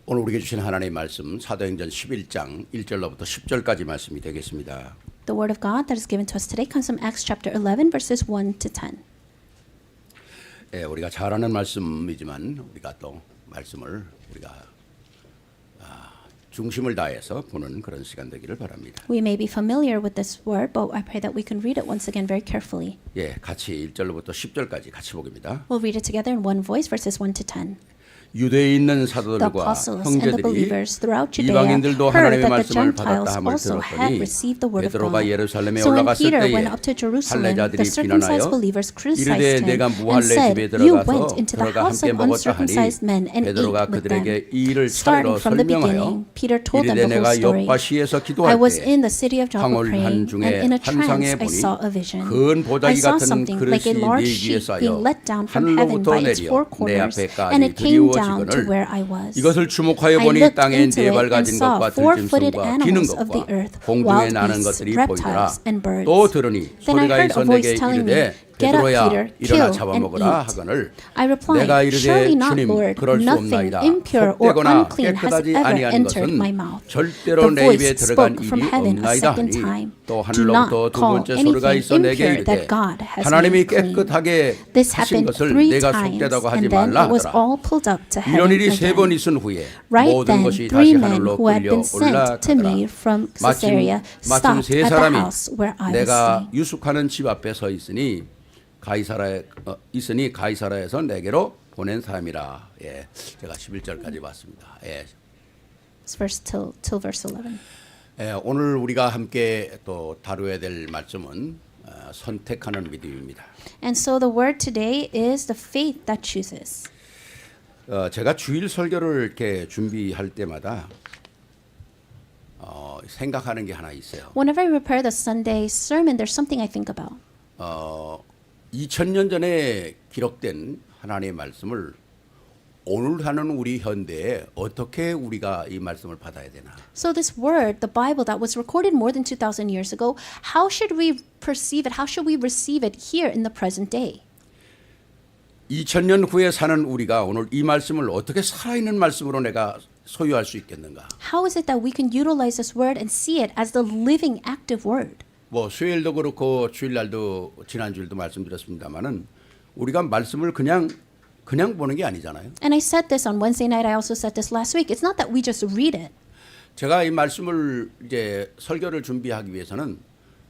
오늘 우리에게 주신 하나님의 말씀 사도행전 11장 1절로부터 10절까지 말씀이 되겠습니다. The word of God that is given to us today comes from Acts chapter 11 verses 1 to 10. 우리가 잘 아는 말씀이지만 우리가 또 말씀을 우리가 중심을 다해서 보는 그런 시간 되기를 바랍니다. We may be familiar with this word, but I pray that we can read it once again very carefully. 같이 1절로부터 10절까지 같이 보겠습니다. We'll read it together in one voice, verses 1 to 10. 유대에 있는 The 사도들과 apostles and the 형제들이 believers throughout Judea 이방인들도 heard 하나님의 that the 말씀을 받았다 Gentiles 함을 also had 들었더니 received the word of 베드로가 God. 예루살렘에 So when 올라갔을 Peter 때에 went up to Jerusalem, 할례자들이 the circumcised 비난하여 believers 이르되 criticized 내가 him and 무할례 said, 집에 "You 들어가서 went into the 들어가 house 함께 of 먹었다 uncircumcised 하니 men and ate 베드로가 with 그들에게 them." 이 일을 Starting 차례로 from the 설명하여 beginning, Peter told them 이르되 the whole 내가 story. 욥바시에서 I 기도할 was 때 in the city of Joppa 황홀한 praying, 중에 and in a 환상에 trance I 보니 saw a vision. 큰 I 보자기 saw 같은 something like a 그릇이 네 large 위에 sheet being 쌓여 let down from heaven 하늘로부터 by its 내려 four 내 corners, 앞에까지 and it came down to 드리워지거늘 where I was. 이것을 주목하여 I 보니 looked 땅에 into 네 it 발 and 가진 saw 것과 four-footed 들짐승과 기는 animals of the 것과 earth, 공중에 wild 나는 beasts, 것들이 보이더라. reptiles, and birds. 또 들으니 Then I 소리가 heard 있어 a voice 내게 telling me, 이르되 "Get up, 베드로야 Peter, 일어나 kill and 잡아먹으라 eat." 하거늘 I 내가 replied, 이르되 "Surely not, 주님 Lord. 그럴 수 Nothing 없나이다. impure or 헛되거나 unclean has 깨끗하지 ever 아니한 entered 것은 my mouth." 절대로 The 내 voice 입에 들어간 spoke from 일이 heaven a 없나이다 second 하니 time. 또 Do not 하늘로부터 두 call 번째 소리가 anything 있어 내게 impure 이르되 that God has 하나님이 made clean. 깨끗하게 This 하신 happened 것을 3 내가 times, 속되다고 하지 and then 말라 it was 하더라. all pulled up to 이런 heaven 일이 세 번 again. 있은 후에 Right 모든 then, 것이 3 다시 men 하늘로 who had 끌려 been sent to me 올라가더라. from Caesarea 마침 stopped 세 at the 사람이 house where I was 내가 staying. 유숙하는 집 앞에 서 있으니 가이사라에서 내게로 보낸 사람이라. 제가 11절까지 봤습니다. It's verse till verse 11. 오늘 우리가 함께 또 다루어야 될 말씀은 선택하는 믿음입니다. And so the word today is the faith that chooses. 제가 주일 설교를 이렇게 준비할 때마다 생각하는 게 하나 있어요. Whenever I prepare the Sunday sermon, there's something I think about. 2000년 전에 기록된 하나님의 말씀을 오늘 하는 우리 현대에 어떻게 우리가 이 말씀을 받아야 되나? So this word, the Bible that was recorded more than 2,000 years ago, how should we perceive it? How should we receive it here in the present day? 2000년 후에 사는 우리가 오늘 이 말씀을 어떻게 살아있는 말씀으로 내가 소유할 수 있겠는가? How is it that we can utilize this word and see it as the living, active word? 수요일도 그렇고 주일날도 지난 주일도 말씀드렸습니다만은 우리가 말씀을 그냥 보는 게 아니잖아요. And I said this on Wednesday night. I also said this last week. It's not that we just read it. 제가 이 말씀을 이제 설교를 준비하기 위해서는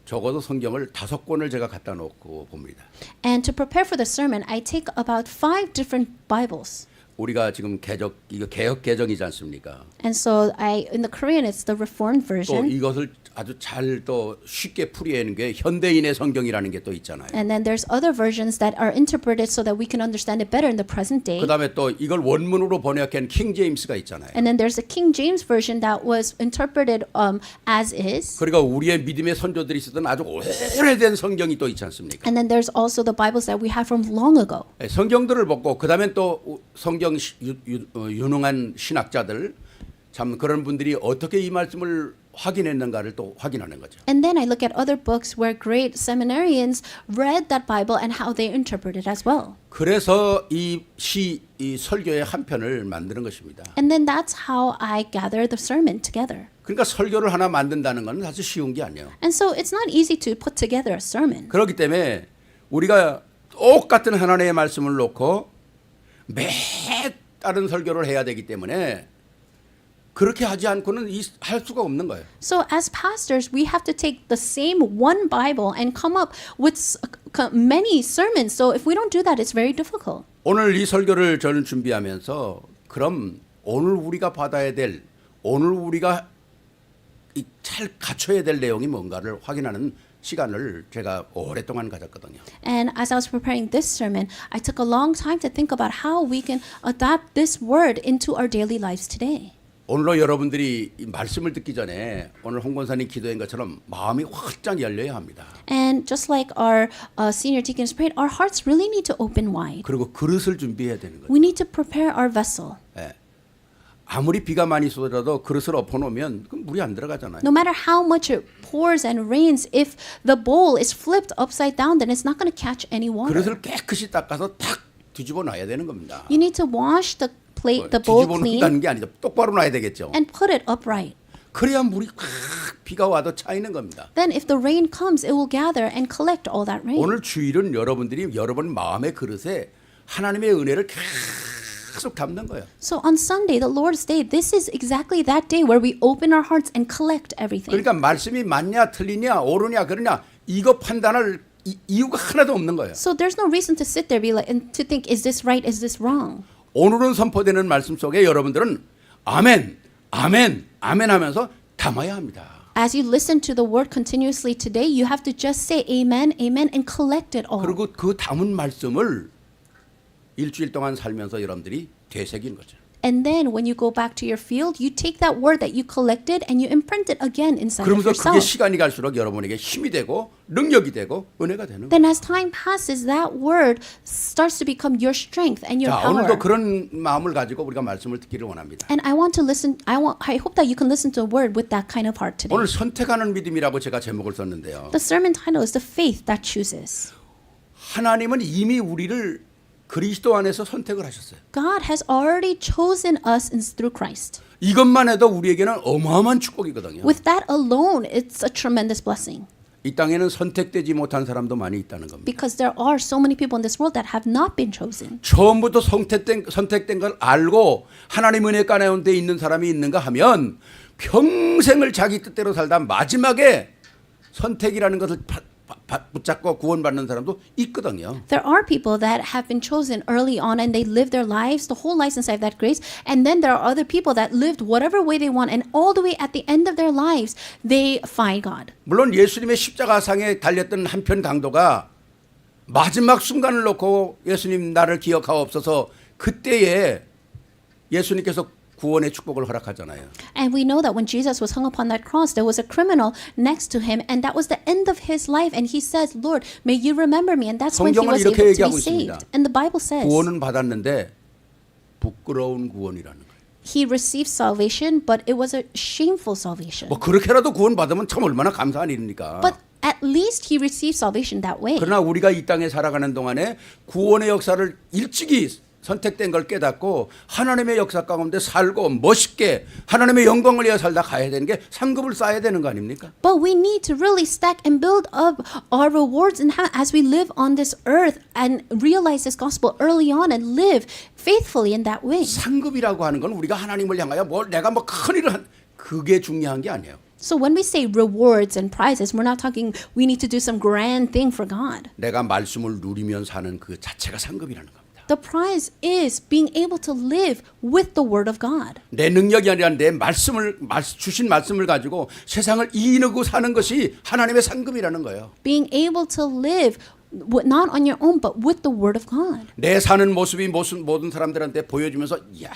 적어도 성경을 5권을 제가 갖다 놓고 봅니다. And to prepare for the sermon, I take about 5 different Bibles. 우리가 지금 이거 개혁 개정이지 않습니까? And so in the Korean, it's the Reformed 또 version. 이것을 아주 잘 또 쉽게 풀이하는 게 현대인의 성경이라는 게 또 있잖아요. And then there's other versions that are interpreted so that we can understand it better in the present day. 그다음에 또 이걸 원문으로 번역한 킹 제임스가 있잖아요. And then there's a King James version that was interpreted as is. 그러니까 우리의 믿음의 선조들이 쓰던 아주 오래된 성경이 또 있지 않습니까? And then there's also the Bibles that we have from long ago. 성경들을 보고 그다음에 또 성경 유능한 신학자들 참 그런 분들이 어떻게 이 말씀을 확인했는가를 또 확인하는 거죠. And then I look at other books where great seminarians read that Bible and how they interpret it as well. 그래서 이 설교의 한 편을 만드는 것입니다. And then that's how I gather the sermon together. 그러니까 설교를 하나 만든다는 건 사실 쉬운 게 아니에요. And so it's not easy to put together a sermon. 그렇기 때문에 우리가 똑같은 하나님의 말씀을 놓고 매 다른 설교를 해야 되기 때문에 그렇게 하지 않고는 할 수가 없는 거예요. So as pastors, we have to take the same one Bible and come up with many sermons. So if we don't do that, it's very difficult. 오늘 이 설교를 저는 준비하면서 그럼 오늘 우리가 받아야 될 오늘 우리가 잘 갖춰야 될 내용이 뭔가를 확인하는 시간을 제가 오랫동안 가졌거든요. And as I was preparing this sermon, I took a long time to think about how we can adapt this word into our daily lives today. 오늘로 여러분들이 이 말씀을 듣기 전에 오늘 홍 권사님 기도한 것처럼 마음이 활짝 열려야 합니다. And just like our senior deacons prayed, our hearts really need to open wide. 그리고 그릇을 준비해야 되는 거예요. We need to prepare our vessel. 아무리 비가 많이 쏟아도 그릇을 엎어놓으면 그럼 물이 안 들어가잖아요. No matter how much it pours and rains, if the bowl is flipped upside down, then it's not going to catch any water. 그릇을 깨끗이 닦아서 탁 뒤집어 놔야 되는 겁니다. You need to wash the plate, the bowl 뒤집어 clean, 놓는다는 게 아니죠. 똑바로 놔야 되겠죠. and put it upright. 그래야 물이 꽉 비가 와도 차이는 겁니다. Then if the rain comes, it will gather and collect all that rain. 오늘 주일은 여러분들이 여러분 마음의 그릇에 하나님의 은혜를 계속 담는 거예요. So on Sunday, the Lord's Day, this is exactly that day where we open our hearts and collect everything. 그러니까 말씀이 맞냐 틀리냐 옳으냐 그러냐 이거 판단할 이유가 하나도 없는 거예요. So there's no reason to sit there and to think, is this right, is this wrong? 오늘은 선포되는 말씀 속에 여러분들은 아멘, 아멘, 아멘 하면서 담아야 합니다. As you listen to the word continuously today, you have to just say amen, amen, and collect it all. 그리고 그 담은 말씀을 일주일 동안 살면서 여러분들이 되새긴 거죠. And then when you go back to your field, you take that word that you collected and you imprint it again inside of 그러면서 그게 yourself. 시간이 갈수록 여러분에게 힘이 되고 능력이 되고 은혜가 되는 거예요. Then as time passes, that word starts to become your strength and your 자, power. 오늘도 그런 마음을 가지고 우리가 말씀을 듣기를 원합니다. And I want to listen. I hope that you can listen to a word with that kind of heart today. 오늘 선택하는 믿음이라고 제가 제목을 썼는데요. The sermon title is "The Faith That Chooses." 하나님은 이미 우리를 그리스도 안에서 선택을 하셨어요. God has already chosen us through Christ. 이것만 해도 우리에게는 어마어마한 축복이거든요. With that alone, it's a tremendous blessing. 이 땅에는 선택되지 못한 사람도 많이 있다는 겁니다. Because there are so many people in this world that have not been chosen. 처음부터 선택된 걸 알고 하나님 은혜 가운데 있는 사람이 있는가 하면 평생을 자기 뜻대로 살다 마지막에 선택이라는 것을 붙잡고 구원받는 사람도 있거든요. There are people that have been chosen early on and they live their lives, the whole lives inside that grace. And then there are other people that lived whatever way they want and all the way at the end of their lives, they find God. 물론 예수님의 십자가상에 달렸던 한편 강도가 마지막 순간을 놓고 예수님 나를 기억하옵소서 그때에 예수님께서 구원의 축복을 허락하잖아요. And we know that when Jesus was hung upon that cross, there was a criminal next to him, and that was the end of his life. And he says, "Lord, may you remember me." And that's when he 성경은 was 이렇게 able to be 얘기하고 saved. 있습니다. And the Bible says 구원은 받았는데 부끄러운 구원이라는 거예요. he received salvation, but it was a shameful salvation. 뭐 그렇게라도 구원 받으면 참 얼마나 감사한 일입니까? But at least he received salvation that way. 그러나 우리가 이 땅에 살아가는 동안에 구원의 역사를 일찍이 선택된 걸 깨닫고 하나님의 역사 가운데 살고 멋있게 하나님의 영광을 위해 살다 가야 되는 게 상급을 쌓아야 되는 거 아닙니까? But we need to really stack and build up our rewards and as we live on this earth and realize this gospel early on and live faithfully in that way. 상급이라고 하는 건 우리가 하나님을 향하여 내가 큰 일을 한 그게 중요한 게 아니에요. So when we say rewards and prizes, we're not talking we need to do some grand thing for God. 내가 말씀을 누리면 사는 그 자체가 상급이라는 겁니다. The prize is being able to live with the word of God. 내 능력이 아니라 내 주신 말씀을 가지고 세상을 이기고 사는 것이 하나님의 상급이라는 거예요. Being able to live not on your own but with the word of God. 내 사는 모습이 모든 사람들한테 보여주면서 야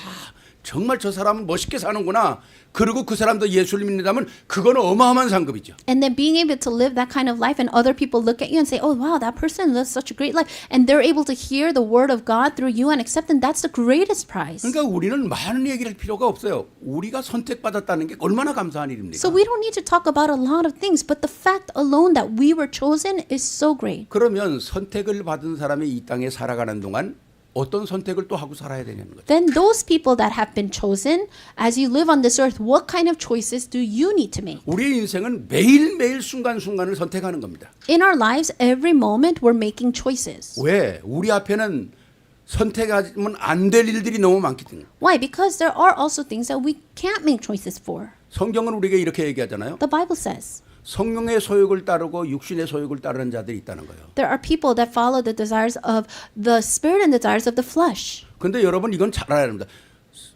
정말 저 사람은 멋있게 사는구나. 그리고 그 사람도 예수를 믿는다면 그건 어마어마한 상급이죠. And then being able to live that kind of life and other people look at you and say, oh wow, that person lives such a great life. And they're able to hear the word of God through you and accept and that's the greatest prize. 그러니까 우리는 많은 얘기를 할 필요가 없어요. 우리가 선택받았다는 게 얼마나 감사한 일입니까? So we don't need to talk about a lot of things, but the fact alone that we were chosen is so great. 그러면 선택을 받은 사람이 이 땅에 살아가는 동안 어떤 선택을 또 하고 살아야 되냐는 거죠. Then those people that have been chosen, as you live on this earth, what kind of choices do you need to make? 우리의 인생은 매일매일 순간순간을 선택하는 겁니다. In our lives, every moment we're making choices. 왜? 우리 앞에는 선택하면 안 될 일들이 너무 많기 때문에. Why? Because there are also things that we can't make choices for. 성경은 우리에게 이렇게 얘기하잖아요. The Bible says 성령의 소욕을 따르고 육신의 소욕을 따르는 자들이 있다는 거예요. there are people that follow the desires of the spirit and the desires of the flesh. 근데 여러분 이건 잘 알아야 합니다.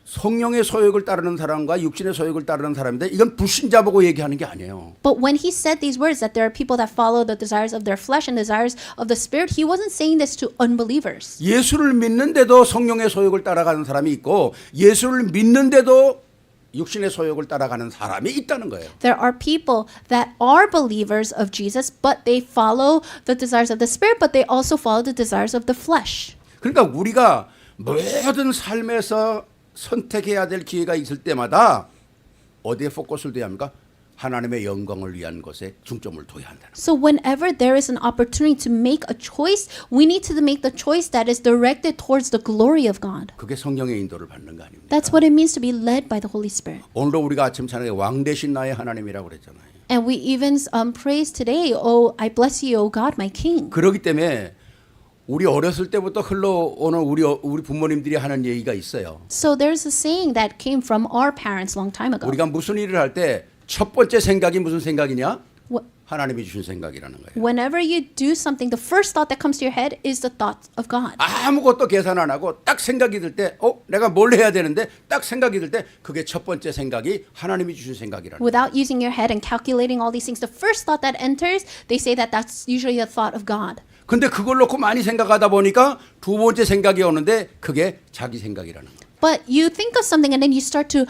성령의 소욕을 따르는 사람과 육신의 소욕을 따르는 사람인데 이건 불신자 보고 얘기하는 게 아니에요. But when he said these words that there are people that follow the desires of their flesh and desires of the spirit, he wasn't saying this to unbelievers. 예수를 믿는데도 성령의 소욕을 따라가는 사람이 있고 예수를 믿는데도 육신의 소욕을 따라가는 사람이 있다는 거예요. There are people that are believers of Jesus, but they follow the desires of the spirit, but they also follow the desires of the flesh. 그러니까 우리가 모든 삶에서 선택해야 될 기회가 있을 때마다 어디에 포커스를 둬야 합니까? 하나님의 영광을 위한 것에 중점을 둬야 한다는 거예요. So whenever there is an opportunity to make a choice, we need to make the choice that is directed towards the glory of God. 그게 성령의 인도를 받는 거 아닙니까? That's what it means to be led by the Holy Spirit. 오늘도 우리가 아침 찬양에 왕 되신 나의 하나님이라고 그랬잖아요. And we even praise today, oh, I bless you, oh God, my King. 그렇기 때문에 우리 어렸을 때부터 흘러오는 우리 부모님들이 하는 얘기가 있어요. So there's a saying that came from our parents long time ago. 우리가 무슨 일을 할 때 첫 번째 생각이 무슨 생각이냐? Wh- 하나님이 주신 생각이라는 거예요. Whenever you do something, the first thought that comes to your head is the thought of God. 아무것도 계산 안 하고 딱 생각이 들 때, 내가 뭘 해야 되는데 딱 생각이 들 때 그게 첫 번째 생각이 하나님이 주신 생각이라는 거예요. Without using your head and calculating all these things, the first thought that enters, they say that that's usually the thought of God. 근데 그걸 놓고 많이 생각하다 보니까 두 번째 생각이 오는데 그게 자기 생각이라는 거예요. But you think of something and then you start to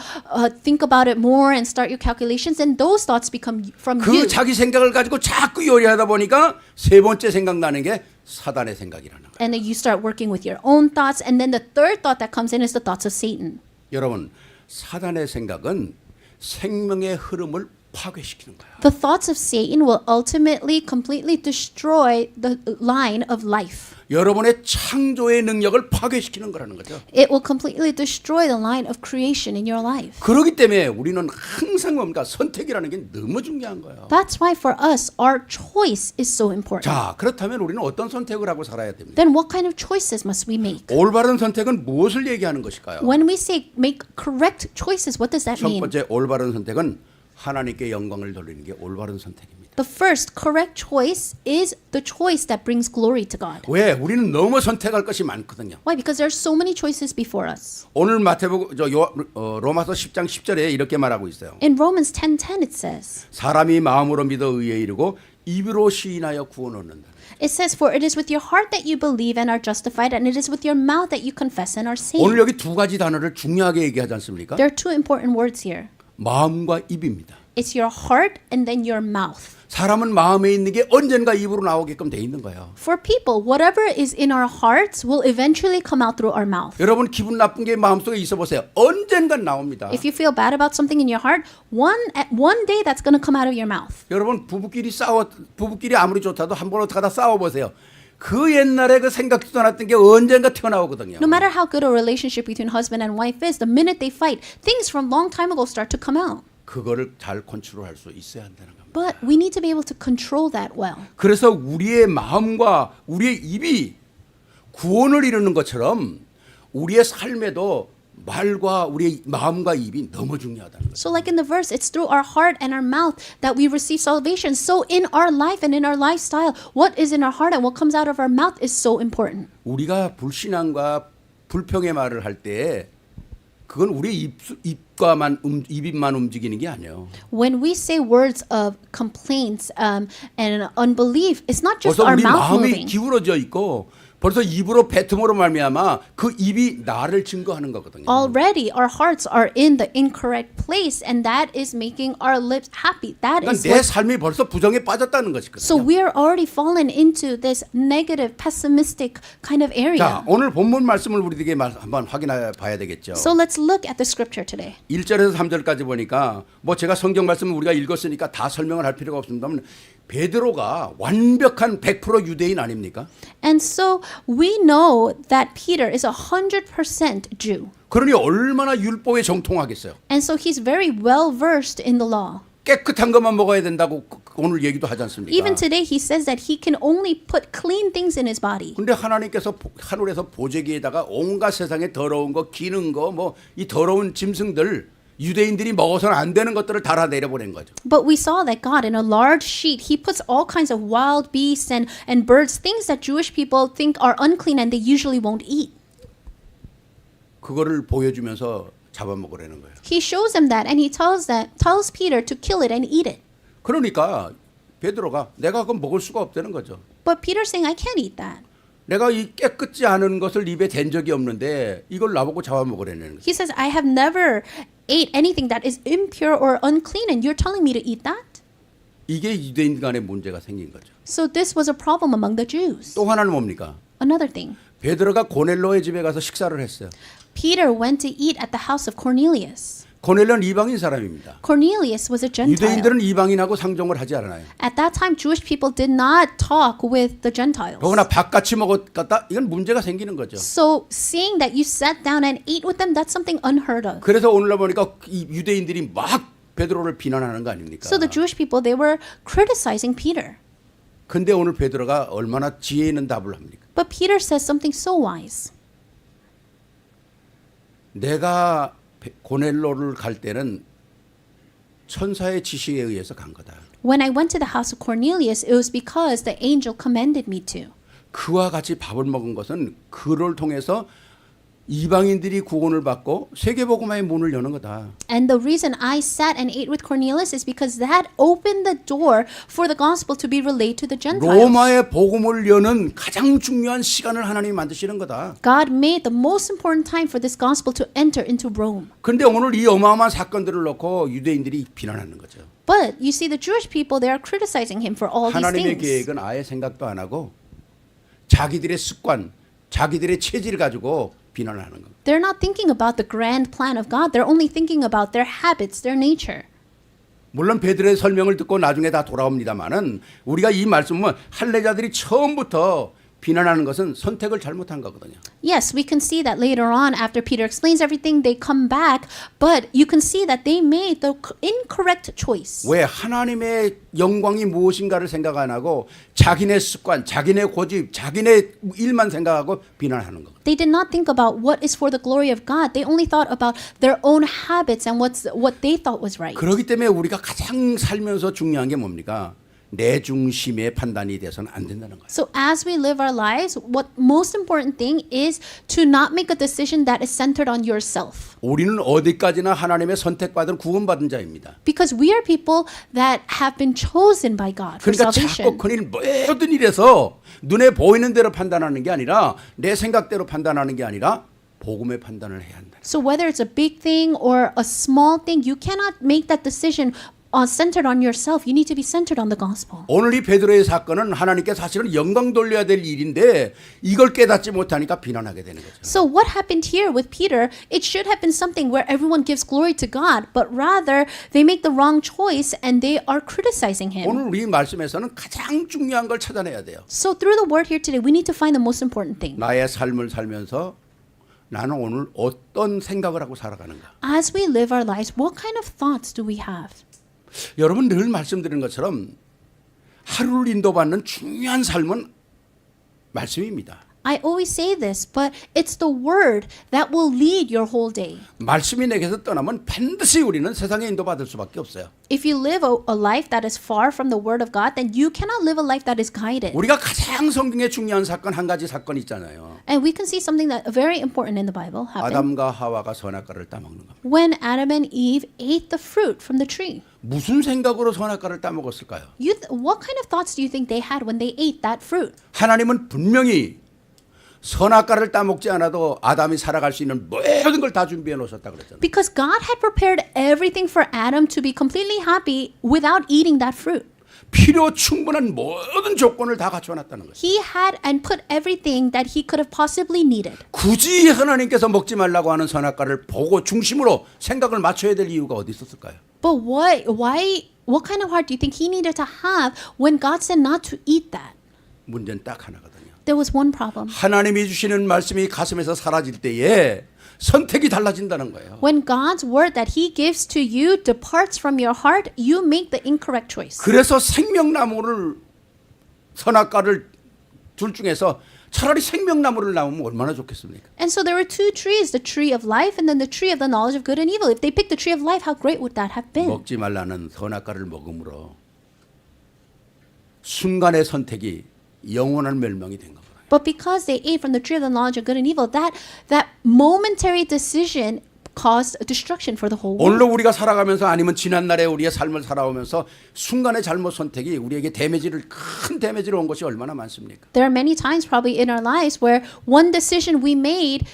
think about it more and start your calculations, and those thoughts become from 그 you. 자기 생각을 가지고 자꾸 요리하다 보니까 세 번째 생각나는 게 사단의 생각이라는 거예요. And then you start working with your own thoughts, and then the third thought that comes in is the thoughts of Satan. 여러분, 사단의 생각은 생명의 흐름을 파괴시키는 거야. The thoughts of Satan will ultimately completely destroy the line of life. 여러분의 창조의 능력을 파괴시키는 거라는 거죠. It will completely destroy the line of creation in your life. 그렇기 때문에 우리는 항상 뭔가 선택이라는 게 너무 중요한 거예요. That's why for us, our choice is so important. 자, 그렇다면 우리는 어떤 선택을 하고 살아야 됩니까? Then what kind of choices must we make? 올바른 선택은 무엇을 얘기하는 것일까요? When we say make correct choices, what does that 첫 mean? 번째 올바른 선택은 하나님께 영광을 돌리는 게 올바른 선택입니다. The first correct choice is the choice that brings glory to God. 왜? 우리는 너무 선택할 것이 많거든요. Why? Because there are so many choices before us. 오늘 로마서 10장 10절에 이렇게 말하고 있어요. In Romans 10:10 it says, 사람이 마음으로 믿어 의에 이르고 입으로 시인하여 구원 얻는다. it says, for it is with your heart that you believe and are justified, and it is with your mouth that you confess and are 오늘 saved. 여기 두 가지 단어를 중요하게 얘기하지 않습니까? There are two important words here. 마음과 입입니다. It's your heart and then your mouth. 사람은 마음에 있는 게 언젠가 입으로 나오게끔 돼 있는 거예요. For people, whatever is in our hearts will eventually come out through our mouth. 여러분 기분 나쁜 게 마음속에 있어 보세요. 언젠간 나옵니다. If you feel bad about something in your heart, one day that's going to come out of your mouth. 여러분 부부끼리 아무리 좋다도 한 번 어떻게 하다 싸워 보세요. 그 옛날에 그 생각지도 않았던 게 언젠가 튀어나오거든요. No matter how good a relationship between husband and wife is, the minute they fight, things from long time ago start to come out. 그거를 잘 컨트롤할 수 있어야 한다는 겁니다. But we need to be able to control that well. 그래서 우리의 마음과 우리의 입이 구원을 이루는 것처럼 우리의 삶에도 말과 우리의 마음과 입이 너무 중요하다는 거죠. So like in the verse, it's through our heart and our mouth that we receive salvation. So in our life and in our lifestyle, what is in our heart and what comes out of our mouth is so important. 우리가 불신앙과 불평의 말을 할 때 그건 우리 입만 움직이는 게 아니에요. When we say words of complaints and unbelief, it's not just 벌써 our 우리 mouth 마음이 moving. 기울어져 있고 벌써 입으로 뱉음으로 말미암아 그 입이 나를 증거하는 거거든요. Already, our hearts are in the incorrect place, and that is making our lips happy. That 그러니까 is 내 what. 삶이 벌써 부정에 빠졌다는 것이거든요. So we are already fallen into this negative, pessimistic kind of area. 자, 오늘 본문 말씀을 우리에게 한번 확인해 봐야 되겠죠. So let's look at the scripture today. 1절에서 3절까지 보니까 뭐 제가 성경 말씀을 우리가 읽었으니까 다 설명을 할 필요가 없습니다만 베드로가 완벽한 100% 유대인 아닙니까? And so we know that Peter is 100% Jew. 그러니 얼마나 율법에 정통하겠어요. And so he's very well versed in the law. 깨끗한 것만 먹어야 된다고 오늘 얘기도 하지 않습니까? Even today, he says that he can only put clean things in his body. 근데 하나님께서 하늘에서 보재기에다가 온갖 세상에 더러운 거, 기는 거, 뭐 이 더러운 짐승들 유대인들이 먹어서는 안 되는 것들을 달아 내려보낸 거죠. But we saw that God, in a large sheet, he puts all kinds of wild beasts and birds, things that Jewish people think are unclean and they usually won't eat. 그거를 보여주면서 잡아먹으라는 거예요. He shows them that and he tells Peter to kill it and eat it. 그러니까 베드로가 내가 그건 먹을 수가 없다는 거죠. But Peter's saying, I can't eat that. 내가 이 깨끗지 않은 것을 입에 댄 적이 없는데 이걸 나보고 잡아먹으라는 거죠. He says, I have never ate anything that is impure or unclean and you're telling me to eat that? 이게 유대인 간의 문제가 생긴 거죠. So this was a problem among the Jews. 또 하나는 뭡니까? Another thing. 베드로가 고넬로의 집에 가서 식사를 했어요. Peter went to eat at the house of Cornelius. 고넬료는 이방인 사람입니다. Cornelius was a Gentile. 유대인들은 이방인하고 상종을 하지 않아요. At that time, Jewish people did not talk with the Gentiles. 더구나 밥 같이 먹었다 이건 문제가 생기는 거죠. So seeing that you sat down and ate with them, that's something unheard of. 그래서 오늘날 보니까 이 유대인들이 막 베드로를 비난하는 거 아닙니까? So the Jewish people, they were criticizing Peter. 근데 오늘 베드로가 얼마나 지혜 있는 답을 합니까? But Peter says something so wise. 내가 고넬로를 갈 때는 천사의 지시에 의해서 간 거다. When I went to the house of Cornelius, it was because the angel commanded me to. 그와 같이 밥을 먹은 것은 그를 통해서 이방인들이 구원을 받고 세계복음화의 문을 여는 거다. And the reason I sat and ate with Cornelius is because that opened the door for the gospel to be relayed to the Gentiles. 로마의 복음을 여는 가장 중요한 시간을 하나님이 만드시는 거다. God made the most important time for this gospel to enter into Rome. 그런데 오늘 이 어마어마한 사건들을 놓고 유대인들이 비난하는 거죠. But you see, the Jewish people, they are criticizing him for all these 하나님의 things. 계획은 아예 생각도 안 하고 자기들의 습관, 자기들의 체질을 가지고 비난을 하는 겁니다. They're not thinking about the grand plan of God. They're only thinking about their habits, their nature. 물론 베드로의 설명을 듣고 나중에 다 돌아옵니다만은 우리가 이 말씀은 할례자들이 처음부터 비난하는 것은 선택을 잘못한 거거든요. Yes, we can see that later on after Peter explains everything, they come back, but you can see that they made the incorrect choice. 왜 하나님의 영광이 무엇인가를 생각 안 하고 자기네 습관, 자기네 고집, 자기네 일만 생각하고 비난하는 거. They did not think about what is for the glory of God. They only thought about their own habits and what they thought was right. 그렇기 때문에 우리가 가장 살면서 중요한 게 뭡니까? 내 중심의 판단이 돼서는 안 된다는 거예요. So as we live our lives, what most important thing is to not make a decision that is centered on yourself. 우리는 어디까지나 하나님의 선택받은 구원받은 자입니다. Because we are people that have been chosen by God for 그러니까 salvation. 자꾸 큰일 모든 일에서 눈에 보이는 대로 판단하는 게 아니라 내 생각대로 판단하는 게 아니라 복음의 판단을 해야 한다. So whether it's a big thing or a small thing, you cannot make that decision centered on yourself. You need to be centered on the gospel. 오늘 이 베드로의 사건은 하나님께 사실은 영광 돌려야 될 일인데 이걸 깨닫지 못하니까 비난하게 되는 거죠. So what happened here with Peter? It should have been something where everyone gives glory to God, but rather they make the wrong choice and they are criticizing him. 오늘 우리 말씀에서는 가장 중요한 걸 찾아내야 돼요. So through the word here today, we need to find the most important thing. 나의 삶을 살면서 나는 오늘 어떤 생각을 하고 살아가는가. As we live our lives, what kind of thoughts do we have? 여러분 늘 말씀드리는 것처럼 하루를 인도받는 중요한 삶은 말씀입니다. I always say this, but it's the word that will lead your whole day. 말씀이 내게서 떠나면 반드시 우리는 세상에 인도받을 수밖에 없어요. If you live a life that is far from the word of God, then you cannot live a life that is guided. 우리가 가장 성경에 중요한 사건 한 가지 사건 있잖아요. And we can see something that very important in the Bible happen 아담과 하와가 선악과를 따먹는 겁니다. when Adam and Eve ate the fruit from the tree. 무슨 생각으로 선악과를 따먹었을까요? What kind of thoughts do you think they had when they ate that fruit? 하나님은 분명히 선악과를 따먹지 않아도 아담이 살아갈 수 있는 모든 걸 다 준비해 놓으셨다 그랬잖아요. Because God had prepared everything for Adam to be completely happy without eating that fruit. 필요 충분한 모든 조건을 다 갖춰놨다는 거예요. He had and put everything that he could have possibly needed. 굳이 하나님께서 먹지 말라고 하는 선악과를 보고 중심으로 생각을 맞춰야 될 이유가 어디 있었을까요? But what kind of heart do you think he needed to have when God said not to eat that? 문제는 딱 하나거든요. There was one problem. 하나님이 주시는 말씀이 가슴에서 사라질 때에 선택이 달라진다는 거예요. When God's word that he gives to you departs from your heart, you make the incorrect choice. 그래서 생명나무를 선악과를 둘 중에서 차라리 생명나무를 나오면 얼마나 좋겠습니까? And so there were two trees, the tree of life and then the tree of the knowledge of good and evil. If they picked the tree of life, how great would that have been? 먹지 말라는 선악과를 먹음으로 순간의 선택이 영원한 멸망이 된 겁니다. But because they ate from the tree of the knowledge of good and evil, that momentary decision caused destruction for the whole world. 오늘도 우리가 살아가면서 아니면 지난날에 우리의 삶을 살아오면서 순간의 잘못 선택이 우리에게 큰 데미지를 온 것이 얼마나 많습니까? There are many times probably in our lives where one decision we made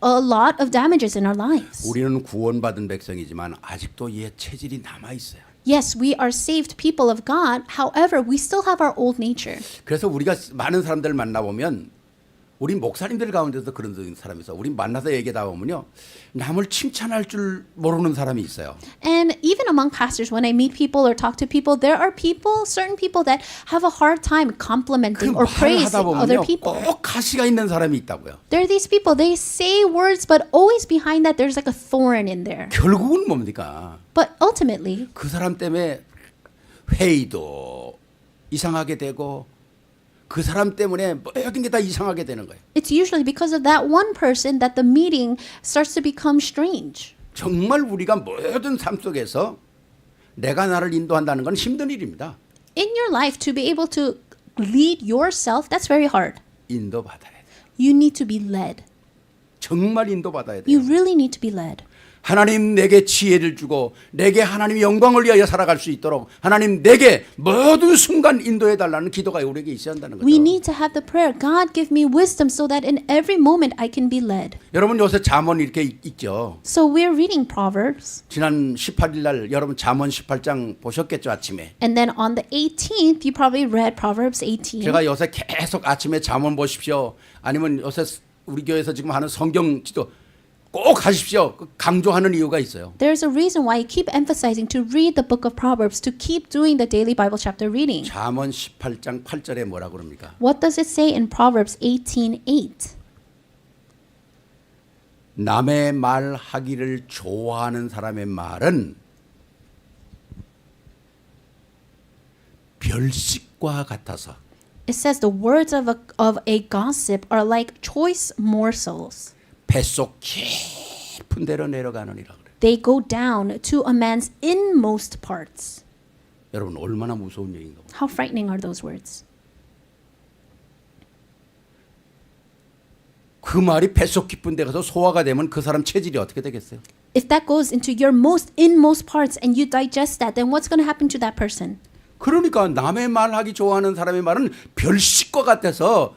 a lot of damages in our lives. 우리는 구원받은 백성이지만 아직도 옛 체질이 남아 있어요. Yes, we are saved people of God. However, we still have our old nature. 그래서 우리가 많은 사람들 만나보면 우리 목사님들 가운데서 그런 사람이 있어. 우리 만나서 얘기하다 보면요, 남을 칭찬할 줄 모르는 사람이 있어요. And even among pastors, when I meet people or talk to people, there are people, certain people that have a hard time 그 complimenting or 말을 praising 하다 other 보면요, people. 꼭 가시가 있는 사람이 있다고요. There are these people, they say words, but always behind that there's like a thorn in there. 결국은 뭡니까? But ultimately, 그 사람 때문에 회의도 이상하게 되고 그 사람 때문에 모든 게 다 이상하게 되는 거예요. it's usually because of that one person that the meeting starts to become strange. 정말 우리가 모든 삶 속에서 내가 나를 인도한다는 건 힘든 일입니다. In your life, to be able to lead yourself, that's very hard. 인도받아야 돼요. You need to be led. 정말 인도받아야 You 돼요. really need to be led. 하나님 내게 지혜를 주고 내게 하나님의 영광을 위하여 살아갈 수 있도록 하나님 내게 모든 순간 인도해 달라는 기도가 우리에게 있어야 한다는 거죠. We need to have the prayer, God give me wisdom so that in every moment I can be led. 여러분 요새 잠언 이렇게 있죠. So we're reading Proverbs. 지난 18일 날 여러분 잠언 18장 보셨겠죠, 아침에. And then on the 18th, you probably read Proverbs 18. 제가 요새 계속 아침에 잠언 보십시오. 아니면 요새 우리 교회에서 지금 하는 성경 지도 꼭 하십시오. 강조하는 이유가 있어요. There's a reason why I keep emphasizing to read the book of Proverbs, to keep doing the daily Bible chapter reading. 잠언 18장 8절에 뭐라 그럽니까? What does it say in Proverbs 18:8? 남의 말 하기를 좋아하는 사람의 말은 별식과 같아서 It says the words of a gossip are like choice morsels. 뱃속 깊은 데로 내려가느니라 그래. They go down to a man's inmost parts. 여러분 얼마나 무서운 얘기인가. How frightening are those words? 그 말이 뱃속 깊은 데 가서 소화가 되면 그 사람 체질이 어떻게 되겠어요? If that goes into your most inmost parts and you digest that, then what's going to happen to that person? 그러니까 남의 말하기 좋아하는 사람의 말은 별식과 같아서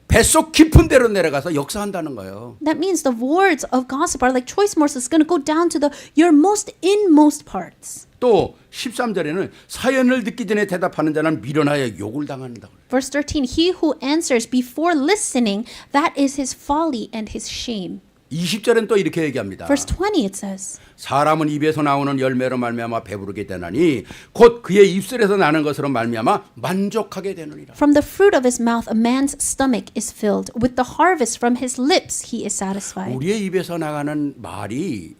뱃속 깊은 데로 내려가서 역사한다는 거예요. That means the words of gossip are like choice morsels. It's going to go down to your most inmost parts. 또 13절에는 사연을 듣기 전에 대답하는 자는 미련하여 욕을 당한다. Verse 13, he who answers before listening, that is his folly and his shame. 20절엔 또 이렇게 얘기합니다. Verse 20 it says, 사람은 입에서 나오는 열매로 말미암아 배부르게 되나니 곧 그의 입술에서 나는 것으로 말미암아 만족하게 되느니라. from the fruit of his mouth a man's stomach is filled. With the harvest from his lips he is satisfied. 우리의 입에서 나가는 말이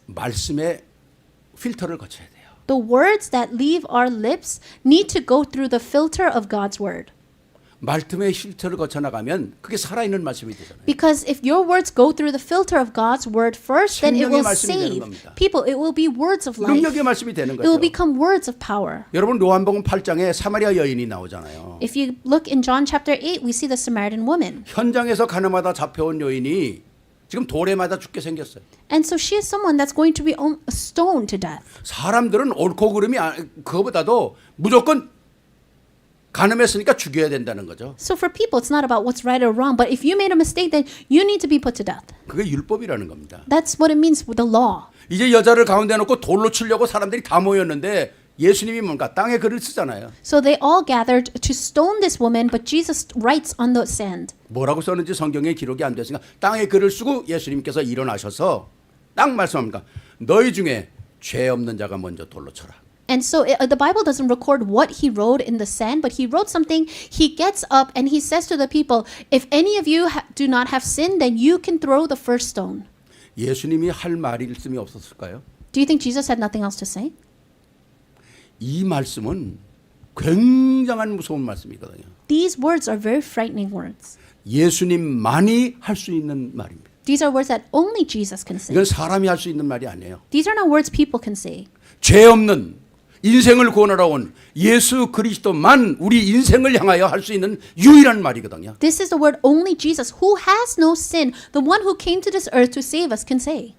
말씀의 필터를 거쳐야 돼요. The words that leave our lips need to go through the filter of God's word. 말씀의 필터를 거쳐 나가면 그게 살아있는 말씀이 되잖아요. Because if your words go through the filter of God's word first, then it 생명의 will 말씀이 되는 save 겁니다. people. It will be words of life. 능력의 말씀이 되는 It will 거죠. become words of power. 여러분 요한복음 8장에 사마리아 여인이 나오잖아요. If you look in John chapter 8, we see the Samaritan woman. 현장에서 가늠하다 잡혀온 여인이 지금 돌에 맞아 죽게 생겼어요. And so she is someone that's going to be stoned to death. 사람들은 옳고 그름이 그거보다도 무조건 가늠했으니까 죽여야 된다는 거죠. So for people, it's not about what's right or wrong, but if you made a mistake, then you need to be put to death. 그게 율법이라는 겁니다. That's what it means with the law. 이제 여자를 가운데 놓고 돌로 치려고 사람들이 다 모였는데 예수님이 뭔가 땅에 글을 쓰잖아요. So they all gathered to stone this woman, but Jesus writes on the sand. 뭐라고 썼는지 성경에 기록이 안 됐으니까 땅에 글을 쓰고 예수님께서 일어나셔서 딱 말씀합니다. 너희 중에 죄 없는 자가 먼저 돌로 쳐라. And so the Bible doesn't record what he wrote in the sand, but he wrote something. He gets up and he says to the people, if any of you do not have sin, then you can throw the first stone. 예수님이 할 말씀이 없었을까요? Do you think Jesus had nothing else to say? 이 말씀은 굉장한 무서운 말씀이거든요. These words are very frightening words. 예수님만이 할 수 있는 말입니다. These are words that only Jesus can say. 이건 사람이 할 수 있는 말이 아니에요. These are not words people can say. 죄 없는 인생을 구원하러 온 예수 그리스도만 우리 인생을 향하여 할 수 있는 유일한 말이거든요. This is the word only Jesus, who has no sin, the one who came to this earth to save us, can say.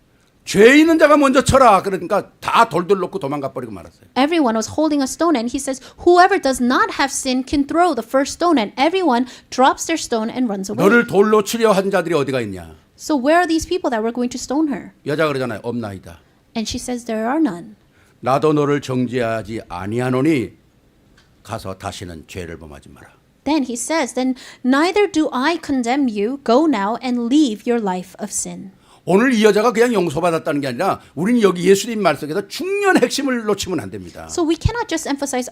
죄 있는 자가 먼저 쳐라. 그러니까 다 돌들 놓고 도망가 버리고 말았어요. Everyone was holding a stone, and he says, whoever does not have sin can throw the first stone, and everyone drops their stone and runs away. 너를 돌로 치려 한 자들이 어디가 있냐? So where are these people that were going to stone her? 여자 그러잖아요. 없나이다. And she says, there are none. 나도 너를 정죄하지 아니하노니 가서 다시는 죄를 범하지 마라. Then he says, then neither do I condemn you. Go now and leave your life of sin. 오늘 이 여자가 그냥 용서받았다는 게 아니라 우리는 여기 예수님 말 속에서 중요한 핵심을 놓치면 안 됩니다. So we cannot just emphasize,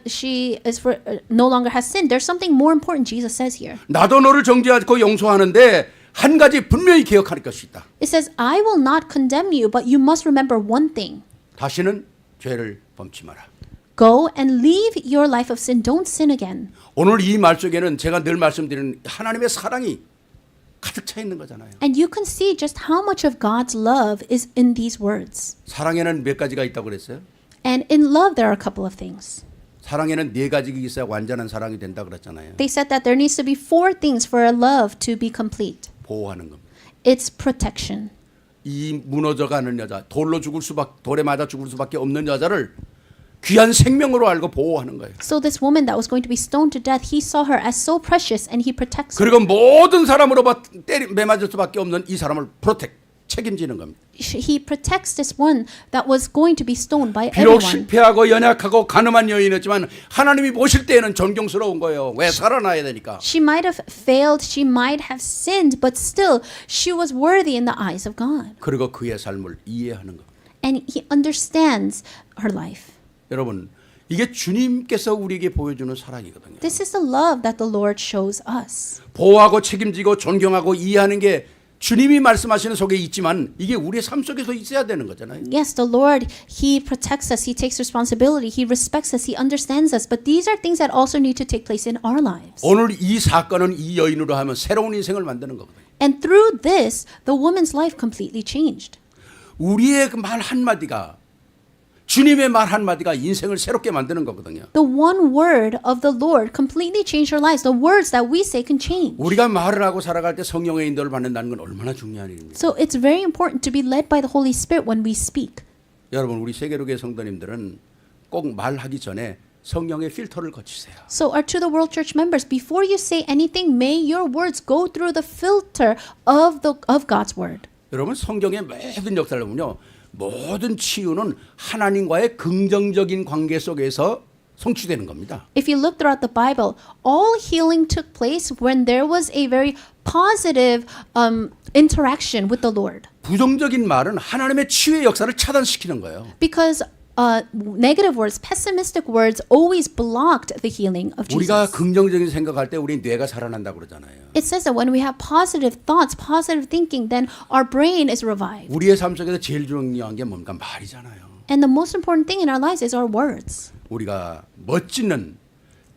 she is for no longer has sinned. There's something more important Jesus says here. 나도 너를 정죄하고 용서하는데 한 가지 분명히 기억할 것이 있다. It says, I will not condemn you, but you must remember one thing. 다시는 죄를 범치 마라. Go and leave your life of sin. Don't sin again. 오늘 이 말 속에는 제가 늘 말씀드리는 하나님의 사랑이 가득 차 있는 거잖아요. And you can see just how much of God's love is in these words. 사랑에는 몇 가지가 있다고 그랬어요? And in love, there are a couple of things. 사랑에는 네 가지가 있어야 완전한 사랑이 된다 그랬잖아요. They said that there needs to be 4 things for a love to be complete. 보호하는 겁니다. It's protection. 이 무너져가는 여자, 돌에 맞아 죽을 수밖에 없는 여자를 귀한 생명으로 알고 보호하는 거예요. So this woman that was going to be stoned to death, he saw her as so precious and he protects her. 그리고 모든 사람으로 매맞을 수밖에 없는 이 사람을 책임지는 겁니다. He protects this one that was going to be stoned by 비록 everyone. 실패하고 연약하고 가늠한 여인이었지만 하나님이 보실 때에는 존경스러운 거예요. 왜 살아나야 되니까. She might have failed, she might have sinned, but still she was worthy in the eyes of God. 그리고 그의 삶을 이해하는 것. And he understands her life. 여러분, 이게 주님께서 우리에게 보여주는 사랑이거든요. This is the love that the Lord shows us. 보호하고 책임지고 존경하고 이해하는 게 주님이 말씀하시는 속에 있지만 이게 우리의 삶 속에서 있어야 되는 거잖아요. Yes, the Lord, He protects us, He takes responsibility, He respects us, He understands us. But these are things that also need to take place in our lives. 오늘 이 사건은 이 여인으로 하면 새로운 인생을 만드는 거거든요. And through this, the woman's life completely changed. 우리의 그 말 한마디가 주님의 말 한마디가 인생을 새롭게 만드는 거거든요. The one word of the Lord completely changed our lives. The words that we say can change. 우리가 말을 하고 살아갈 때 성령의 인도를 받는다는 건 얼마나 중요한 일입니까? So it's very important to be led by the Holy Spirit when we speak. 여러분, 우리 세계로교회 성도님들은 꼭 말하기 전에 성령의 필터를 거치세요. So to the World Church members, before you say anything, may your words go through the filter of God's word. 여러분, 성경의 모든 역사를 보면요, 모든 치유는 하나님과의 긍정적인 관계 속에서 성취되는 겁니다. If you look throughout the Bible, all healing took place when there was a very positive interaction with the Lord. 부정적인 말은 하나님의 치유의 역사를 차단시키는 거예요. Because negative words, pessimistic words always blocked the healing of 우리가 Jesus. 긍정적인 생각할 때 우리 뇌가 살아난다고 그러잖아요. It says that when we have positive thoughts, positive thinking, then our brain is revived. 우리의 삶 속에서 제일 중요한 게 뭔가 말이잖아요. And the most important thing in our lives is our words. 우리가 멋지는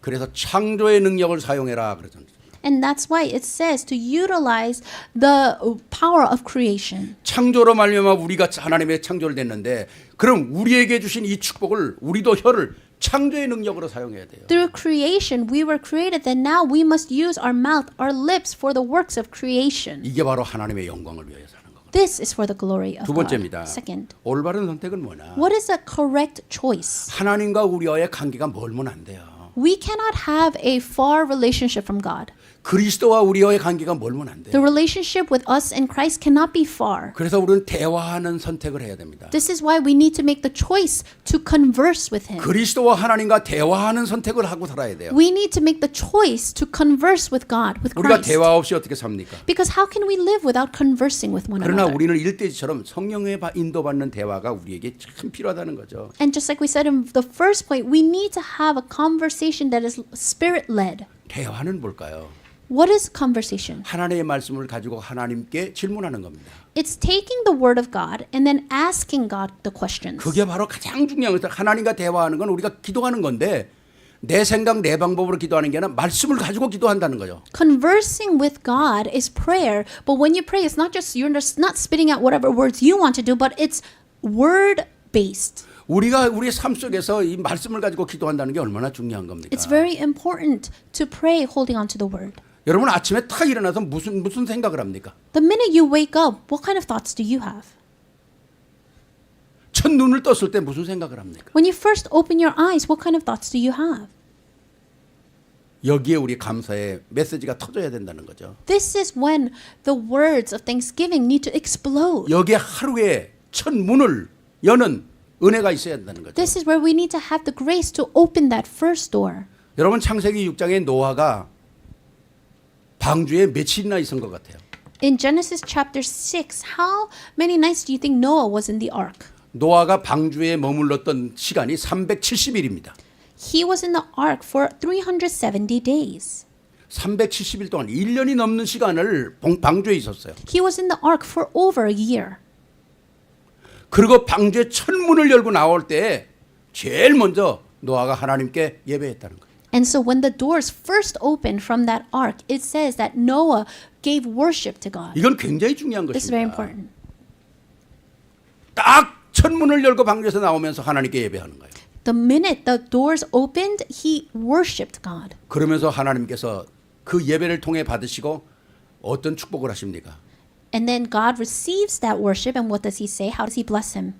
그래서 창조의 능력을 사용해라 그러잖아요. And that's why it says to utilize the power of creation. 창조로 말미암아 우리가 하나님의 창조를 됐는데 그럼 우리에게 주신 이 축복을 우리도 혀를 창조의 능력으로 사용해야 돼요. Through creation, we were created, then now we must use our mouth, our lips for the works of creation. 이게 바로 하나님의 영광을 위해서 하는 거거든요. This is for the glory of 두 God. 번째입니다. Second, 올바른 선택은 뭐냐? what is the correct choice? 하나님과 우리와의 관계가 멀면 안 돼요. We cannot have a far relationship from God. 그리스도와 우리와의 관계가 멀면 안 The 돼요. relationship with us and Christ cannot be far. 그래서 우리는 대화하는 선택을 해야 됩니다. This is why we need to make the choice to converse with Him. 그리스도와 하나님과 대화하는 선택을 하고 살아야 돼요. We need to make the choice to converse with God, with 우리가 Christ. 대화 없이 어떻게 삽니까? Because how can we live without conversing with one 그러나 another? 우리는 일대지처럼 성령의 인도받는 대화가 우리에게 참 필요하다는 거죠. And just like we said in the first point, we need to have a conversation that is spirit-led. 대화는 뭘까요? What is conversation? 하나님의 말씀을 가지고 하나님께 질문하는 겁니다. It's taking the word of God and then asking God the questions. 그게 바로 가장 중요한 거죠. 하나님과 대화하는 건 우리가 기도하는 건데 내 생각 내 방법으로 기도하는 게 아니라 말씀을 가지고 기도한다는 거죠. Conversing with God is prayer, but when you pray, it's not just you're not spitting out whatever words you want to do, but it's word-based. 우리가 우리의 삶 속에서 이 말씀을 가지고 기도한다는 게 얼마나 중요한 겁니까? It's very important to pray holding on to the word. 여러분 아침에 탁 일어나서 무슨 생각을 합니까? The minute you wake up, what kind of thoughts do you have? 첫 눈을 떴을 때 무슨 생각을 합니까? When you first open your eyes, what kind of thoughts do you have? 여기에 우리 감사의 메시지가 터져야 된다는 거죠. This is when the words of thanksgiving need to explode. 여기에 하루에 첫 문을 여는 은혜가 있어야 된다는 거죠. This is where we need to have the grace to open that first door. 여러분 창세기 6장에 노아가 방주에 며칠이나 있은 것 같아요. In Genesis chapter 6, how many nights do you think Noah was in the ark? 노아가 방주에 머물렀던 시간이 370일입니다. He was in the ark for 370 days. 370일 동안 1년이 넘는 시간을 방주에 있었어요. He was in the ark for over a year. 그리고 방주의 천문을 열고 나올 때 제일 먼저 노아가 하나님께 예배했다는 거예요. And so when the doors first opened from that ark, it says that Noah gave worship to God. 이건 굉장히 중요한 This is very 것입니다. important. 딱 천문을 열고 방주에서 나오면서 하나님께 예배하는 거예요. The minute the doors opened, he worshipped God. 그러면서 하나님께서 그 예배를 통해 받으시고 어떤 축복을 하십니까? And then God receives that worship, and what does he say? How does he bless him?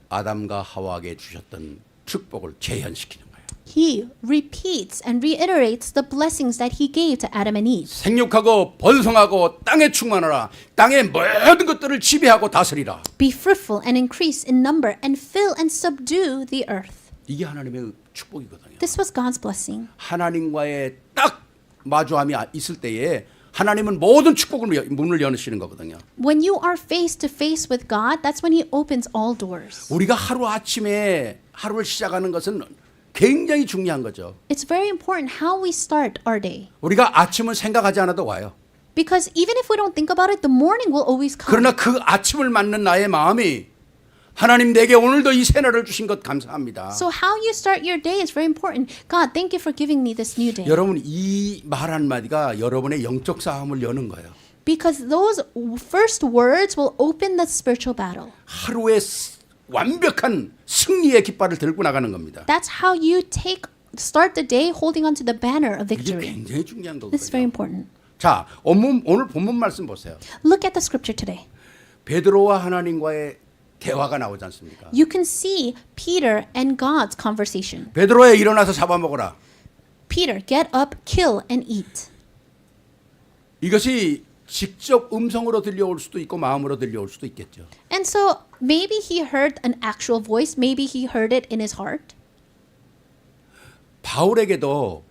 아담과 하와에게 주셨던 축복을 재현시키는 거예요. He repeats and reiterates the blessings that he gave to Adam and Eve. 생육하고 번성하고 땅에 충만하라. 땅의 모든 것들을 지배하고 다스리라. Be fruitful and increase in number and fill and subdue the earth. 이게 하나님의 축복이거든요. This was God's blessing. 하나님과의 딱 마주함이 있을 때에 하나님은 모든 축복을 문을 여시는 거거든요. When you are face to face with God, that's when he opens all doors. 우리가 하루 아침에 하루를 시작하는 것은 굉장히 중요한 거죠. It's very important how we start our day. 우리가 아침은 생각하지 않아도 와요. Because even if we don't think about it, the morning will always come. 그러나 그 아침을 맞는 나의 마음이 하나님 내게 오늘도 이 새날을 주신 것 감사합니다. So how you start your day is very important. God, thank you for giving me this new day. 여러분 이 말 한마디가 여러분의 영적 싸움을 여는 거예요. Because those first words will open the spiritual battle. 하루의 완벽한 승리의 깃발을 들고 나가는 겁니다. That's how you start the day holding onto the banner of 이게 victory. 굉장히 중요한 This is very 거거든요. important. 자, 오늘 본문 말씀 보세요. Look at the scripture today. 베드로와 하나님과의 대화가 나오지 않습니까? You can see Peter and God's conversation. 베드로야 일어나서 잡아먹어라. Peter, get up, kill and eat. 이것이 직접 음성으로 들려올 수도 있고 마음으로 들려올 수도 있겠죠. And so maybe he heard an actual voice, maybe he heard it in his heart. 바울에게도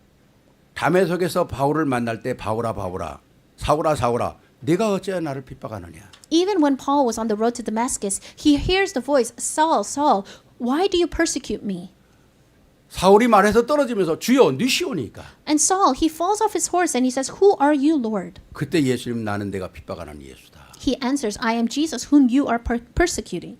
다메섹에서 바울을 만날 때 바울아 바울아 사울아 사울아 네가 어찌하여 나를 핍박하느냐. Even when Paul was on the road to Damascus, he hears the voice, Saul, Saul, why do you persecute me? 사울이 말해서 떨어지면서 주여 네 시오니까. And Saul, he falls off his horse and he says, who are you, Lord? 그때 예수님 나는 내가 핍박하는 예수다. He answers, I am Jesus, whom you are persecuting.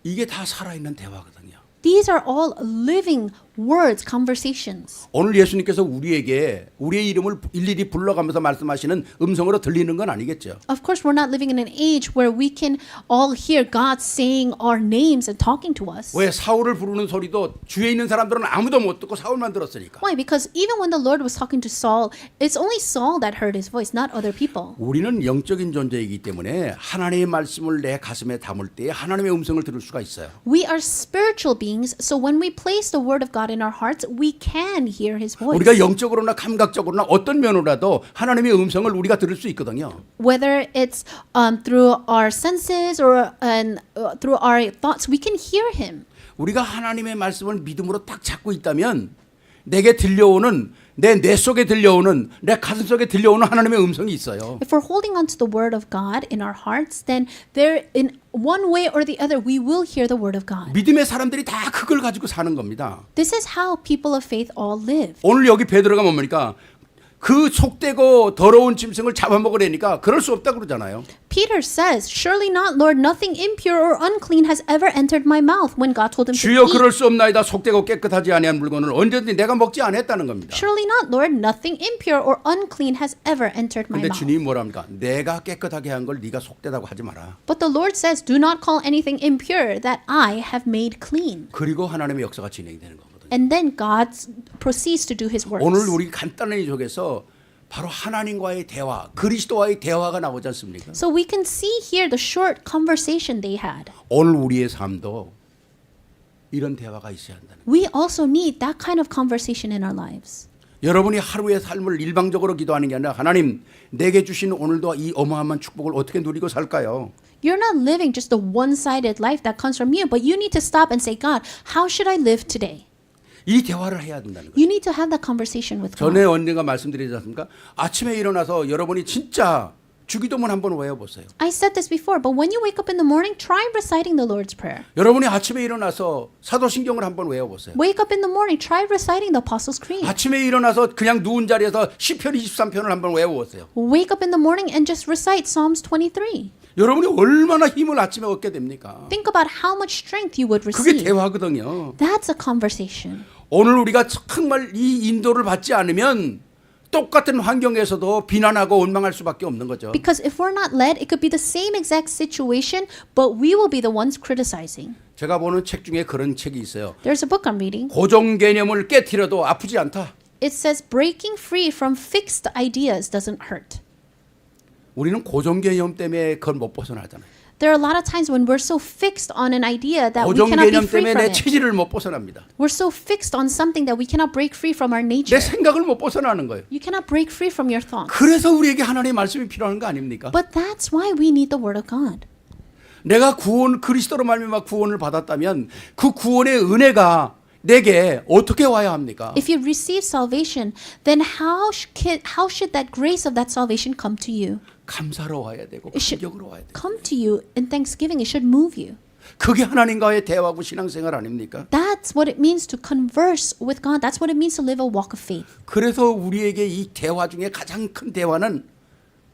이게 다 살아있는 대화거든요. These are all living words, conversations. 오늘 예수님께서 우리에게 우리의 이름을 일일이 불러가면서 말씀하시는 음성으로 들리는 건 아니겠죠. Of course, we're not living in an age where we can all hear God saying our names and talking to us. 왜 사울을 부르는 소리도 주위에 있는 사람들은 아무도 못 듣고 사울만 들었으니까. Why? Because even when the Lord was talking to Saul, it's only Saul that heard his voice, not other people. 우리는 영적인 존재이기 때문에 하나님의 말씀을 내 가슴에 담을 때 하나님의 음성을 들을 수가 있어요. We are spiritual beings, so when we place the word of God in our hearts, we can hear his voice. 우리가 영적으로나 감각적으로나 어떤 면으로라도 하나님의 음성을 우리가 들을 수 있거든요. Whether it's through our senses or through our thoughts, we can hear him. 우리가 하나님의 말씀을 믿음으로 딱 잡고 있다면 내게 들려오는 내 속에 들려오는 내 가슴 속에 들려오는 하나님의 음성이 있어요. If we're holding on to the word of God in our hearts, then there, in one way or the other, we will hear the word of God. 믿음의 사람들이 다 그걸 가지고 사는 겁니다. This is how people of faith all live. 오늘 여기 베드로가 뭡니까? 그 속되고 더러운 짐승을 잡아먹으려니까 그럴 수 없다 그러잖아요. Peter says, surely not, Lord, nothing impure or unclean has ever entered my mouth when God told him to 주여 eat. 그럴 수 없나이다. 속되고 깨끗하지 아니한 물건을 언제든지 내가 먹지 않았다는 겁니다. Surely not, Lord, nothing impure or unclean has ever entered my 근데 mouth. 주님이 뭐랍니까? 내가 깨끗하게 한 걸 네가 속되다고 하지 마라. But the Lord says, do not call anything impure that I have made clean. 그리고 하나님의 역사가 진행되는 거거든요. And then God proceeds to do his works. 오늘 우리 간단히 속에서 바로 하나님과의 대화, 그리스도와의 대화가 나오지 않습니까? So we can see here the short conversation they had. 오늘 우리의 삶도 이런 대화가 있어야 한다는 거예요. We also need that kind of conversation in our lives. 여러분이 하루의 삶을 일방적으로 기도하는 게 아니라 하나님 내게 주신 오늘도 이 어마어마한 축복을 어떻게 누리고 살까요? You're not living just a one-sided life that comes from you, but you need to stop and say, God, how should I live today? 이 대화를 해야 된다는 거예요. You need to have that conversation with God. 전에 언젠가 말씀드리지 않습니까? 아침에 일어나서 여러분이 진짜 주기도문 한번 외워보세요. I said this before, but when you wake up in the morning, try reciting the Lord's Prayer. 여러분이 아침에 일어나서 사도신경을 한번 외워보세요. Wake up in the morning, try reciting the Apostles' Creed. 아침에 일어나서 그냥 누운 자리에서 시편 23편을 한번 외워보세요. Wake up in the morning and just recite Psalms 23. 여러분이 얼마나 힘을 아침에 얻게 됩니까? Think about how much strength you would 그게 receive. 대화거든요. That's a conversation. 오늘 우리가 정말 이 인도를 받지 않으면 똑같은 환경에서도 비난하고 원망할 수밖에 없는 거죠. Because if we're not led, it could be the same exact situation, but we will be the ones criticizing. 제가 보는 책 중에 그런 책이 있어요. There's a book I'm reading. 고정 개념을 깨트려도 아프지 않다. It says breaking free from fixed ideas doesn't hurt. 우리는 고정 개념 때문에 그걸 못 벗어나잖아요. There are a lot of times when we're so fixed on an idea that we 고정 cannot be 개념 free 때문에 from 내 it. 체질을 못 벗어납니다. We're so fixed on something that we cannot break free from our 내 nature. 생각을 못 벗어나는 거예요. You cannot break free from your thoughts. 그래서 우리에게 하나님의 말씀이 필요한 거 아닙니까? But that's why we need the Word of God. 내가 구원 그리스도로 말미암아 구원을 받았다면 그 구원의 은혜가 내게 어떻게 와야 합니까? If you receive salvation, then how should that grace of that salvation come to you? 감사로 와야 되고 It should 감격으로 와야 되고 come to you in thanksgiving. It should move you. 그게 하나님과의 대화고 신앙생활 아닙니까? That's what it means to converse with God. That's what it means to live a walk of faith. 그래서 우리에게 이 대화 중에 가장 큰 대화는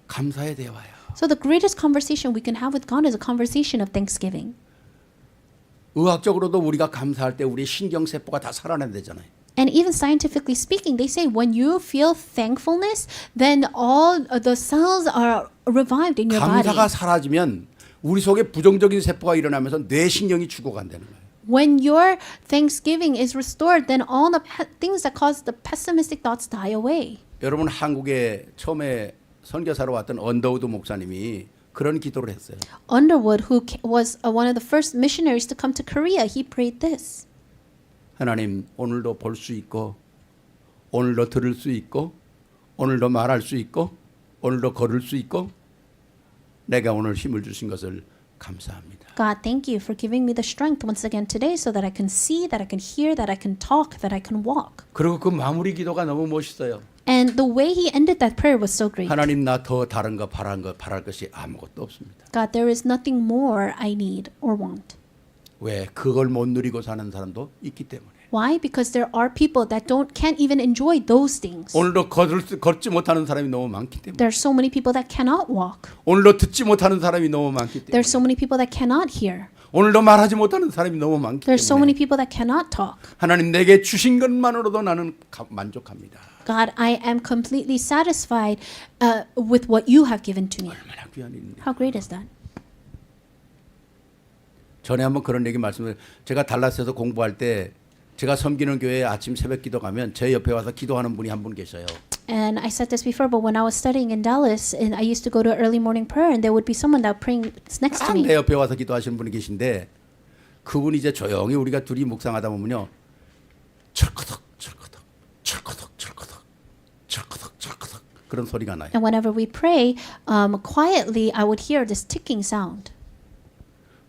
감사의 대화야. So the greatest conversation we can have with God is a conversation of thanksgiving. 의학적으로도 우리가 감사할 때 우리 신경세포가 다 살아난다잖아요. And even scientifically speaking, they say when you feel thankfulness, then all the cells are revived in your body. 감사가 사라지면 우리 속에 부정적인 세포가 일어나면서 뇌신경이 죽어간다는 거예요. When your thanksgiving is restored, then all the things that cause the pessimistic thoughts die away. 여러분 한국에 처음에 선교사로 왔던 언더우드 목사님이 그런 기도를 했어요. Underwood, who was one of the first missionaries to come to Korea, he prayed this. 하나님 오늘도 볼 수 있고 오늘도 들을 수 있고 오늘도 말할 수 있고 오늘도 걸을 수 있고 내가 오늘 힘을 주신 것을 감사합니다. God, thank you for giving me the strength once again today so that I can see, that I can hear, that I can talk, that I can walk. 그리고 그 마무리 기도가 너무 멋있어요. And the way he ended that prayer was so great. 하나님 나 더 다른 거 바랄 것이 아무것도 없습니다. God, there is nothing more I need or want. 왜 그걸 못 누리고 사는 사람도 있기 때문에. Why? Because there are people that can't even enjoy those things. 오늘도 걷지 못하는 사람이 너무 많기 때문에. There are so many people that cannot walk. 오늘도 듣지 못하는 사람이 너무 많기 There 때문에. are so many people that cannot hear. 오늘도 말하지 못하는 사람이 너무 많기 There are so many 때문에. people that cannot talk. 하나님 내게 주신 것만으로도 나는 만족합니다. God, I am completely satisfied with what you have given to me. 얼마나 귀한 일입니까? How great is that? 전에 한번 그런 얘기 말씀을 제가 달라스에서 공부할 때 제가 섬기는 교회에 아침 새벽 기도 가면 제 옆에 와서 기도하는 분이 한 분 계셔요. And I said this before, but when I was studying in Dallas, and I used to go to early morning prayer, and there would be someone that praying next to 내 me. 옆에 와서 기도하시는 분이 계신데 그분이 이제 조용히 우리가 둘이 묵상하다 보면요. 철커덕 철커덕 철커덕 철커덕 철커덕 철커덕 그런 소리가 나요. And whenever we pray, quietly, I would hear this ticking sound.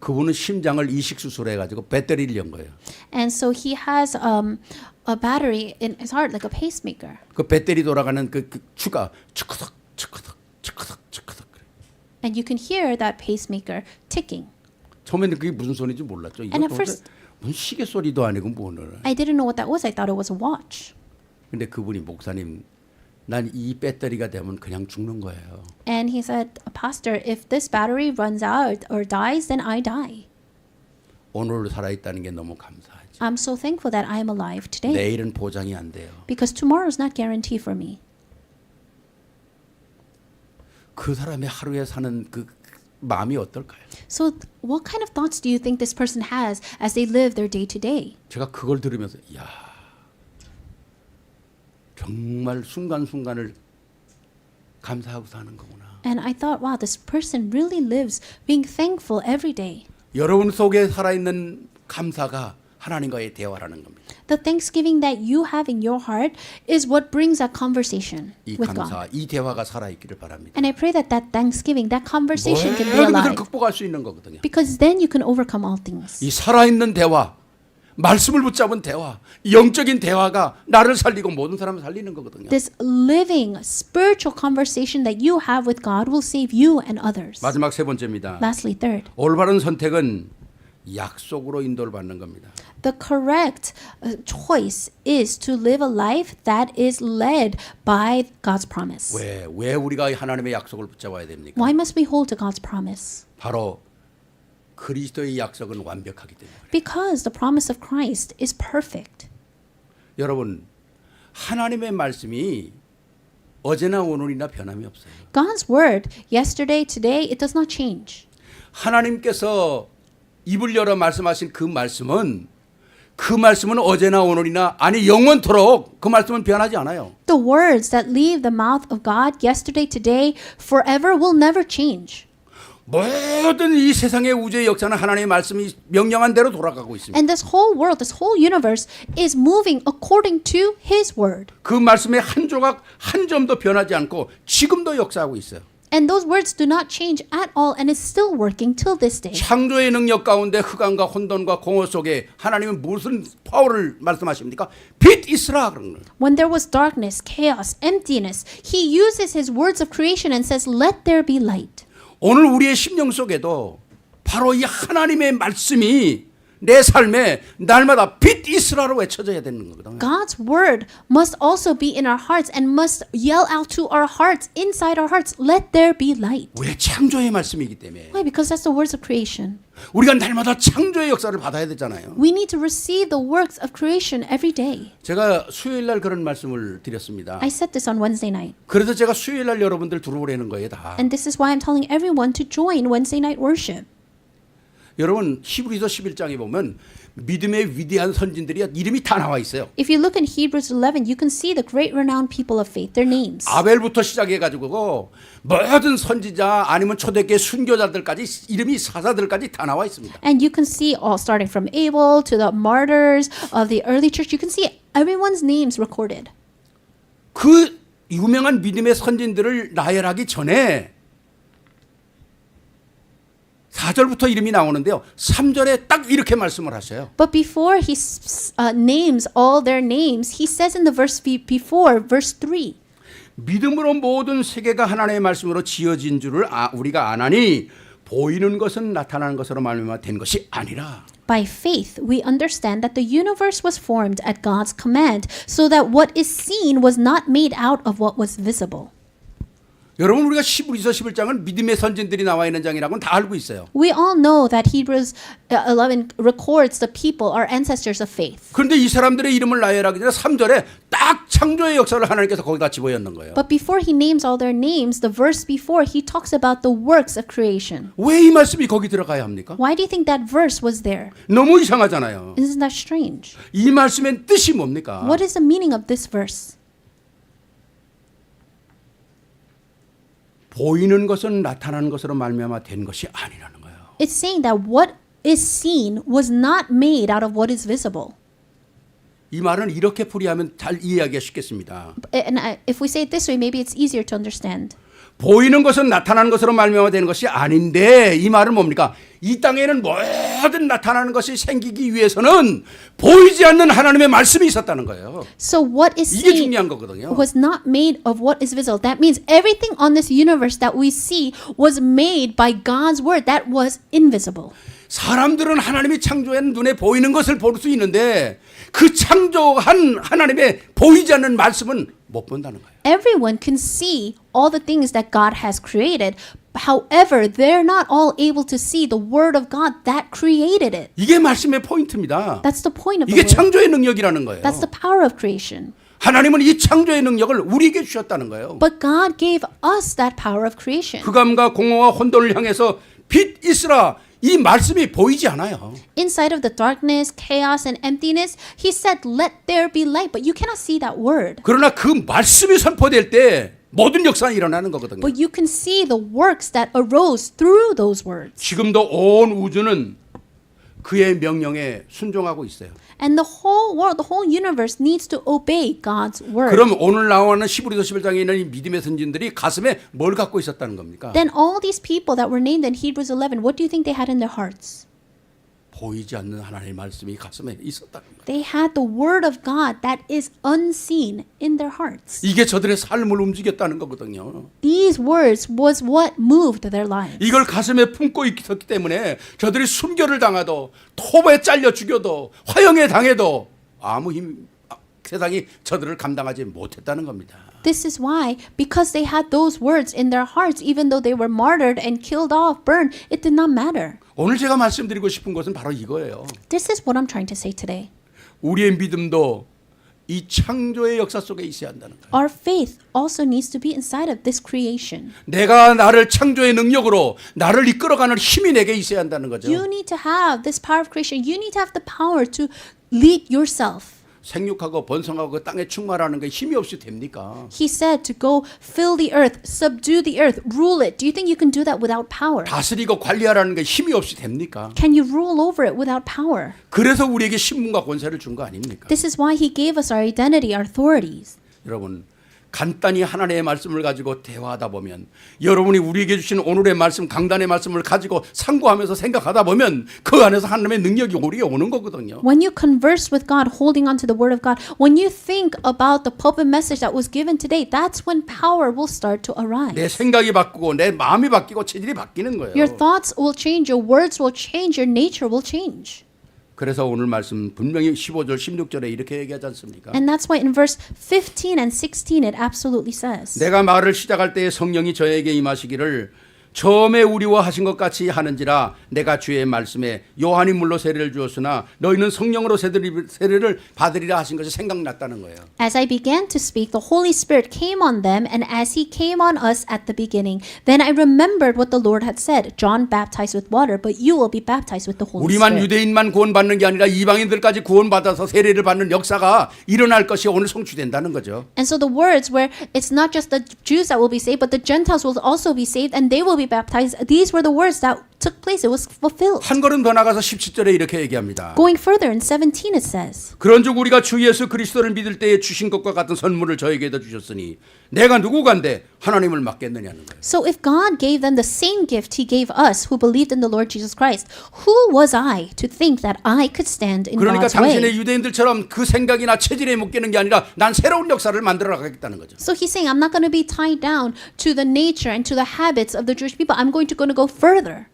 그분은 심장을 이식 수술해가지고 배터리를 연 거예요. And so he has a battery in his heart, like a pacemaker. 그 배터리 돌아가는 그 추가 철커덕 철커덕 철커덕 철커덕. And you can hear that pacemaker ticking. 처음에는 그게 무슨 소리인지 몰랐죠. 이거 And at first- 무슨 시계 소리도 아니고 뭐는. I didn't know what that was. I thought it was a watch. 근데 그분이 목사님, 난 이 배터리가 되면 그냥 죽는 거예요. And he said, Pastor, if this battery runs out or dies, then I die. 오늘 살아있다는 게 너무 감사하지. I'm so thankful that I am alive today. 내일은 보장이 안 돼요. Because tomorrow is not guaranteed for me. 그 사람의 하루에 사는 그 마음이 어떨까요? So what kind of thoughts do you think this person has as they live their day to day? 제가 그걸 들으면서 야 정말 순간순간을 감사하고 사는 거구나. And I thought, wow, this person really lives being thankful every day. 여러분 속에 살아있는 감사가 하나님과의 대화라는 겁니다. The thanksgiving that you have in your heart is what brings that conversation 이 with 감사, God. 이 대화가 살아있기를 바랍니다. And I pray that that thanksgiving, that conversation can be 모든 것을 alive. 극복할 수 있는 거거든요. Because then you can overcome all things. 이 살아있는 대화, 말씀을 붙잡은 대화, 영적인 대화가 나를 살리고 모든 사람을 살리는 거거든요. This living spiritual conversation that you have with God will save you and others. 마지막 세 번째입니다. Lastly, third, 올바른 선택은 약속으로 인도를 받는 겁니다. the correct choice is to live a life that is led by God's promise. 왜 우리가 하나님의 약속을 붙잡아야 됩니까? Why must we hold to God's promise? 바로 그리스도의 약속은 완벽하기 때문에. Because the promise of Christ is perfect. 여러분, 하나님의 말씀이 어제나 오늘이나 변함이 없어요. God's word, yesterday, today, it does not change. 하나님께서 입을 열어 말씀하신 그 말씀은 어제나 오늘이나 아니 영원토록 그 말씀은 변하지 않아요. The words that leave the mouth of God, yesterday, today, forever will never change. 모든 이 세상의 우주의 역사는 하나님의 말씀이 명령한 대로 돌아가고 있습니다. And this whole world, this whole universe is moving according to His word. 그 말씀의 한 조각 한 점도 변하지 않고 지금도 역사하고 있어요. And those words do not change at all and is still working till this day. 창조의 능력 가운데 흑암과 혼돈과 공허 속에 하나님은 무슨 파워를 말씀하십니까? 빛 있으라 그런 거예요. When there was darkness, chaos, emptiness, He uses His words of creation and says, "Let there be light." 오늘 우리의 심령 속에도 바로 이 하나님의 말씀이 내 삶에 날마다 빛 있으라로 외쳐져야 되는 거거든요. God's word must also be in our hearts and must yell out to our hearts, inside our hearts, "Let there be light." 왜 창조의 말씀이기 때문에 Why? Because that's the words of creation. 우리가 날마다 창조의 역사를 받아야 되잖아요. We need to receive the works of creation every day. 제가 수요일 날 그런 말씀을 드렸습니다. I said this on Wednesday night. 그래서 제가 수요일 날 여러분들 들어오라는 거예요, 다. And this is why I'm telling everyone to join Wednesday night worship. 여러분 히브리서 11장에 보면 믿음의 위대한 선진들이 이름이 다 나와 있어요. If you look in Hebrews 11, you can see the great renowned people of faith, their names. 아벨부터 시작해가지고 모든 선지자 아니면 초대교회 순교자들까지 이름이 사사들까지 다 나와 있습니다. And you can see all starting from Abel to the martyrs of the early church. You can see everyone's names recorded. 그 유명한 믿음의 선진들을 나열하기 전에 4절부터 이름이 나오는데요. 3절에 딱 이렇게 말씀을 하셔요. But before he names all their names, he says in the verse before, verse 3, 믿음으로 모든 세계가 하나님의 말씀으로 지어진 줄을 우리가 아나니 보이는 것은 나타나는 것으로 말미암아 된 것이 아니라 By faith, we understand that the universe was formed at God's command, so that what is seen was not made out of what was visible. 여러분 우리가 히브리서 11장은 믿음의 선진들이 나와 있는 장이라고는 다 알고 있어요. We all know that Hebrews 11 records the people, our ancestors of faith. 그런데 이 사람들의 이름을 나열하기 전에 3절에 딱 창조의 역사를 하나님께서 거기다 집어넣는 거예요. But before he names all their names, the verse before, he talks about the works of creation. 왜 이 말씀이 거기 들어가야 합니까? Why do you think that verse was there? 너무 이상하잖아요. Isn't that strange? 이 말씀의 뜻이 뭡니까? What is the meaning of this verse? 보이는 것은 나타나는 것으로 말미암아 된 것이 아니라는 거예요. It's saying that what is seen was not made out of what is visible. 이 말은 이렇게 풀이하면 잘 이해하기가 쉽겠습니다. And if we say it this way, maybe it's easier to understand. 보이는 것은 나타나는 것으로 말미암아 되는 것이 아닌데 이 말은 뭡니까? 이 땅에는 모든 나타나는 것이 생기기 위해서는 보이지 않는 하나님의 말씀이 있었다는 거예요. So what is 이게 seen 중요한 거거든요. was not made of what is visible. That means everything on this universe that we see was made by God's word that was invisible. 사람들은 하나님이 창조한 눈에 보이는 것을 볼 수 있는데 그 창조한 하나님의 보이지 않는 말씀은 못 본다는 거예요. Everyone can see all the things that God has created. However, they're not all able to see the word of God that created it. 이게 말씀의 포인트입니다. That's the point of the 이게 word. 창조의 능력이라는 거예요. That's the power of creation. 하나님은 이 창조의 능력을 우리에게 주셨다는 거예요. But God gave us that power of creation. 흑암과 공허와 혼돈을 향해서 빛 있으라 이 말씀이 보이지 않아요. Inside of the darkness, chaos, and emptiness, he said, "Let there be light," but you cannot see that word. 그러나 그 말씀이 선포될 때 모든 역사가 일어나는 거거든요. But you can see the works that arose through those words. 지금도 온 우주는 그의 명령에 순종하고 있어요. And the whole world, the whole universe needs to obey God's word. 그럼 오늘 나오는 히브리서 11장에 있는 이 믿음의 선진들이 가슴에 뭘 갖고 있었다는 겁니까? Then all these people that were named in Hebrews 11, what do you think they had in their hearts? 보이지 않는 하나님의 말씀이 가슴에 있었다는 거예요. They had the word of God that is unseen in their hearts. 이게 저들의 삶을 움직였다는 거거든요. These words was what moved their lives. 이걸 가슴에 품고 있었기 때문에 저들이 순교를 당하도 토부에 잘려 죽여도 화형에 당해도 아무 세상이 저들을 감당하지 못했다는 겁니다. This is why, because they had those words in their hearts, even though they were martyred and killed off, burned, it did not matter. 오늘 제가 말씀드리고 싶은 것은 바로 이거예요. This is what I'm trying to say today. 우리의 믿음도 이 창조의 역사 속에 있어야 한다는 거예요. Our faith also needs to be inside of this creation. 내가 나를 창조의 능력으로 나를 이끌어가는 힘이 내게 있어야 한다는 거죠. You need to have this power of creation. You need to have the power to lead yourself. 생육하고 번성하고 그 땅에 충만하는 게 힘이 없이 됩니까? He said to go fill the earth, subdue the earth, rule it. Do you think you can do that without power? 다스리고 관리하라는 게 힘이 없이 됩니까? Can you rule over it without power? 그래서 우리에게 신분과 권세를 준 거 아닙니까? This is why he gave us our identity, our authorities. 여러분 간단히 하나님의 말씀을 가지고 대화하다 보면 여러분이 우리에게 주신 오늘의 말씀 강단의 말씀을 가지고 상고하면서 생각하다 보면 그 안에서 하나님의 능력이 우리에게 오는 거거든요. When you converse with God, holding on to the word of God, when you think about the pulpit message that was given today, that's when power will start to arise. 내 생각이 바뀌고 내 마음이 바뀌고 체질이 바뀌는 거예요. Your thoughts will change, your words will change, your nature will change. 그래서 오늘 말씀 분명히 15절 16절에 이렇게 얘기하지 않습니까? And that's why in verse 15 and 16 it absolutely says. 내가 말을 시작할 때에 성령이 저에게 임하시기를 처음에 우리와 하신 것 같이 하는지라 내가 주의 말씀에 요한이 물로 세례를 주었으나 너희는 성령으로 세례를 받으리라 하신 것이 생각났다는 거예요. As I began to speak, the Holy Spirit came on them, and as He came on us at the beginning, then I remembered what the Lord had said. John baptized with water, but you will be baptized with the Holy 우리만 Spirit. 유대인만 구원받는 게 아니라 이방인들까지 구원받아서 세례를 받는 역사가 일어날 것이 오늘 성취된다는 거죠. And so the words where it's not just the Jews that will be saved, but the Gentiles will also be saved, and they will be baptized. These were the words that took place. It was fulfilled. 한 걸음 더 나가서 17절에 이렇게 얘기합니다. Going further in 17 it says, 그런즉 우리가 주 예수 그리스도를 믿을 때에 주신 것과 같은 선물을 저에게도 주셨으니 내가 누구간데 하나님을 맡겠느냐는 거예요. so if God gave them the same gift He gave us who believed in the Lord Jesus Christ, who was I to think that I could stand in 그러니까 God's way? 당신의 유대인들처럼 그 생각이나 체질에 묶이는 게 아니라 난 새로운 역사를 만들어 가겠다는 거죠. So he's saying, I'm not going to be tied down to the nature and to the habits of the Jewish people. I'm going to go further.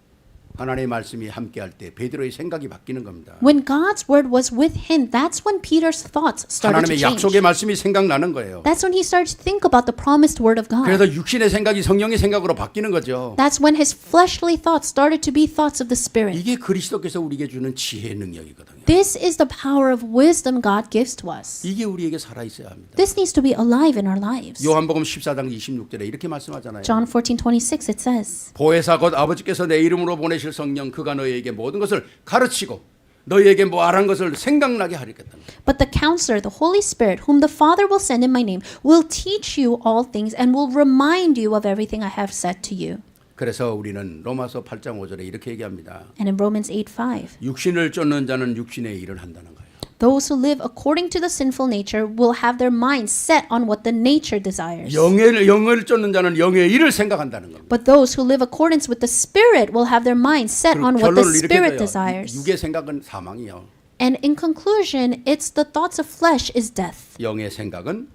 하나님의 말씀이 함께할 때 베드로의 생각이 바뀌는 겁니다. When God's word was with him, that's when Peter's thoughts started to 하나님의 change. 약속의 말씀이 생각나는 거예요. That's when he started to think about the promised word of God. 그래서 육신의 생각이 성령의 생각으로 바뀌는 거죠. That's when his fleshly thoughts started to be thoughts of the Spirit. 이게 그리스도께서 우리에게 주는 지혜의 능력이거든요. This is the power of wisdom God gives to us. 이게 우리에게 살아 있어야 합니다. This needs to be alive in our lives. 요한복음 14장 26절에 이렇게 말씀하잖아요. John 14:26 it says, 보혜사 곧 아버지께서 내 이름으로 보내실 성령 그가 너희에게 모든 것을 가르치고 너희에게 뭐 알한 것을 생각나게 하리겠다. But the counselor, the Holy Spirit, whom the Father will send in my name, will teach you all things and will remind you of everything I have said to you. 그래서 우리는 로마서 8장 5절에 이렇게 얘기합니다. And in Romans 8:5, 육신을 쫓는 자는 육신의 일을 한다는 거예요. those who live according to the sinful nature will have their minds set on what the nature desires. 영을 쫓는 자는 영의 일을 생각한다는 겁니다. But those who live accordance with the Spirit will have their minds set on what the 결론을 이렇게 Spirit 돼요. desires. 육의 생각은 사망이요. And in conclusion, it's the thoughts of flesh is death, 영의 생각은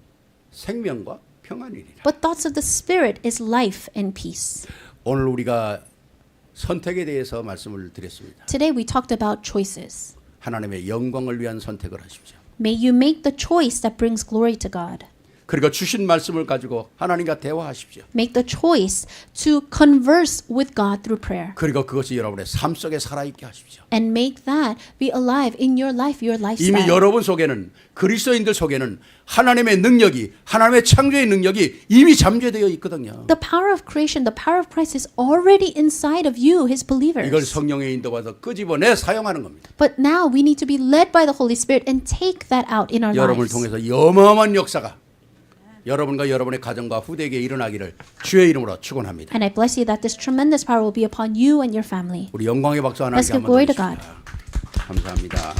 생명과 평안이니라. but thoughts of the Spirit is life and peace. 오늘 우리가 선택에 대해서 말씀을 드렸습니다. Today we talked about choices. 하나님의 영광을 위한 선택을 하십시오. May you make the choice that brings glory to God. 그리고 주신 말씀을 가지고 하나님과 대화하십시오. Make the choice to converse with God through prayer. 그리고 그것이 여러분의 삶 속에 살아있게 하십시오. And make that be alive in your life, your lifestyle. 이미 여러분 속에는 그리스도인들 속에는 하나님의 능력이 하나님의 창조의 능력이 이미 잠재되어 있거든요. The power of creation, the power of Christ is already inside of you, His believers. 이걸 성령의 인도받아 끄집어내 사용하는 겁니다. But now we need to be led by the Holy Spirit and take that out in our 여러분을 lives. 통해서 어마어마한 역사가 여러분과 여러분의 가정과 후대에게 일어나기를 주의 이름으로 축원합니다. And I bless you that this tremendous power will be upon you and your family. 우리 영광의 박수 하나님께 Let's give 한번 glory to 드리겠습니다. 감사합니다.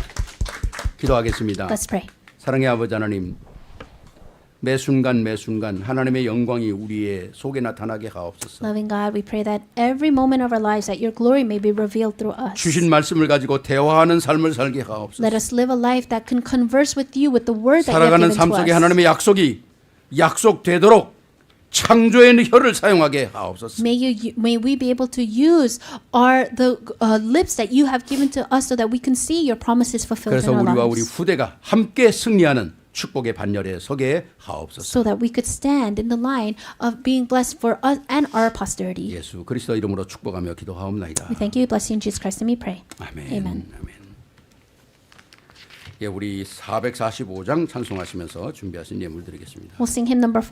기도하겠습니다. Let's pray. 사랑의 아버지 하나님, 매 순간 매 순간 하나님의 영광이 우리의 속에 나타나게 하옵소서. Loving God, we pray that every moment of our lives that your glory may be revealed through us. 주신 말씀을 가지고 대화하는 삶을 살게 하옵소서. Let us live a life that can converse with you with the word that you have 살아가는 given 삶 to 속에 us. 하나님의 약속이 약속되도록 창조의 혀를 사용하게 하옵소서. May we be able to use the lips that you have given to us so that we can see your promises fulfilled 그래서 in our 우리와 우리 lives. 후대가 함께 승리하는 축복의 반열에 서게 하옵소서. So that we could stand in the line of being blessed for us and our posterity. 예수 그리스도 이름으로 축복하며 기도하옵나이다. We thank you, bless you in Jesus Christ, and we pray. 아멘. Amen. 아멘. 예, 우리 445장 찬송하시면서 준비하신 예물 드리겠습니다. We'll sing hymn number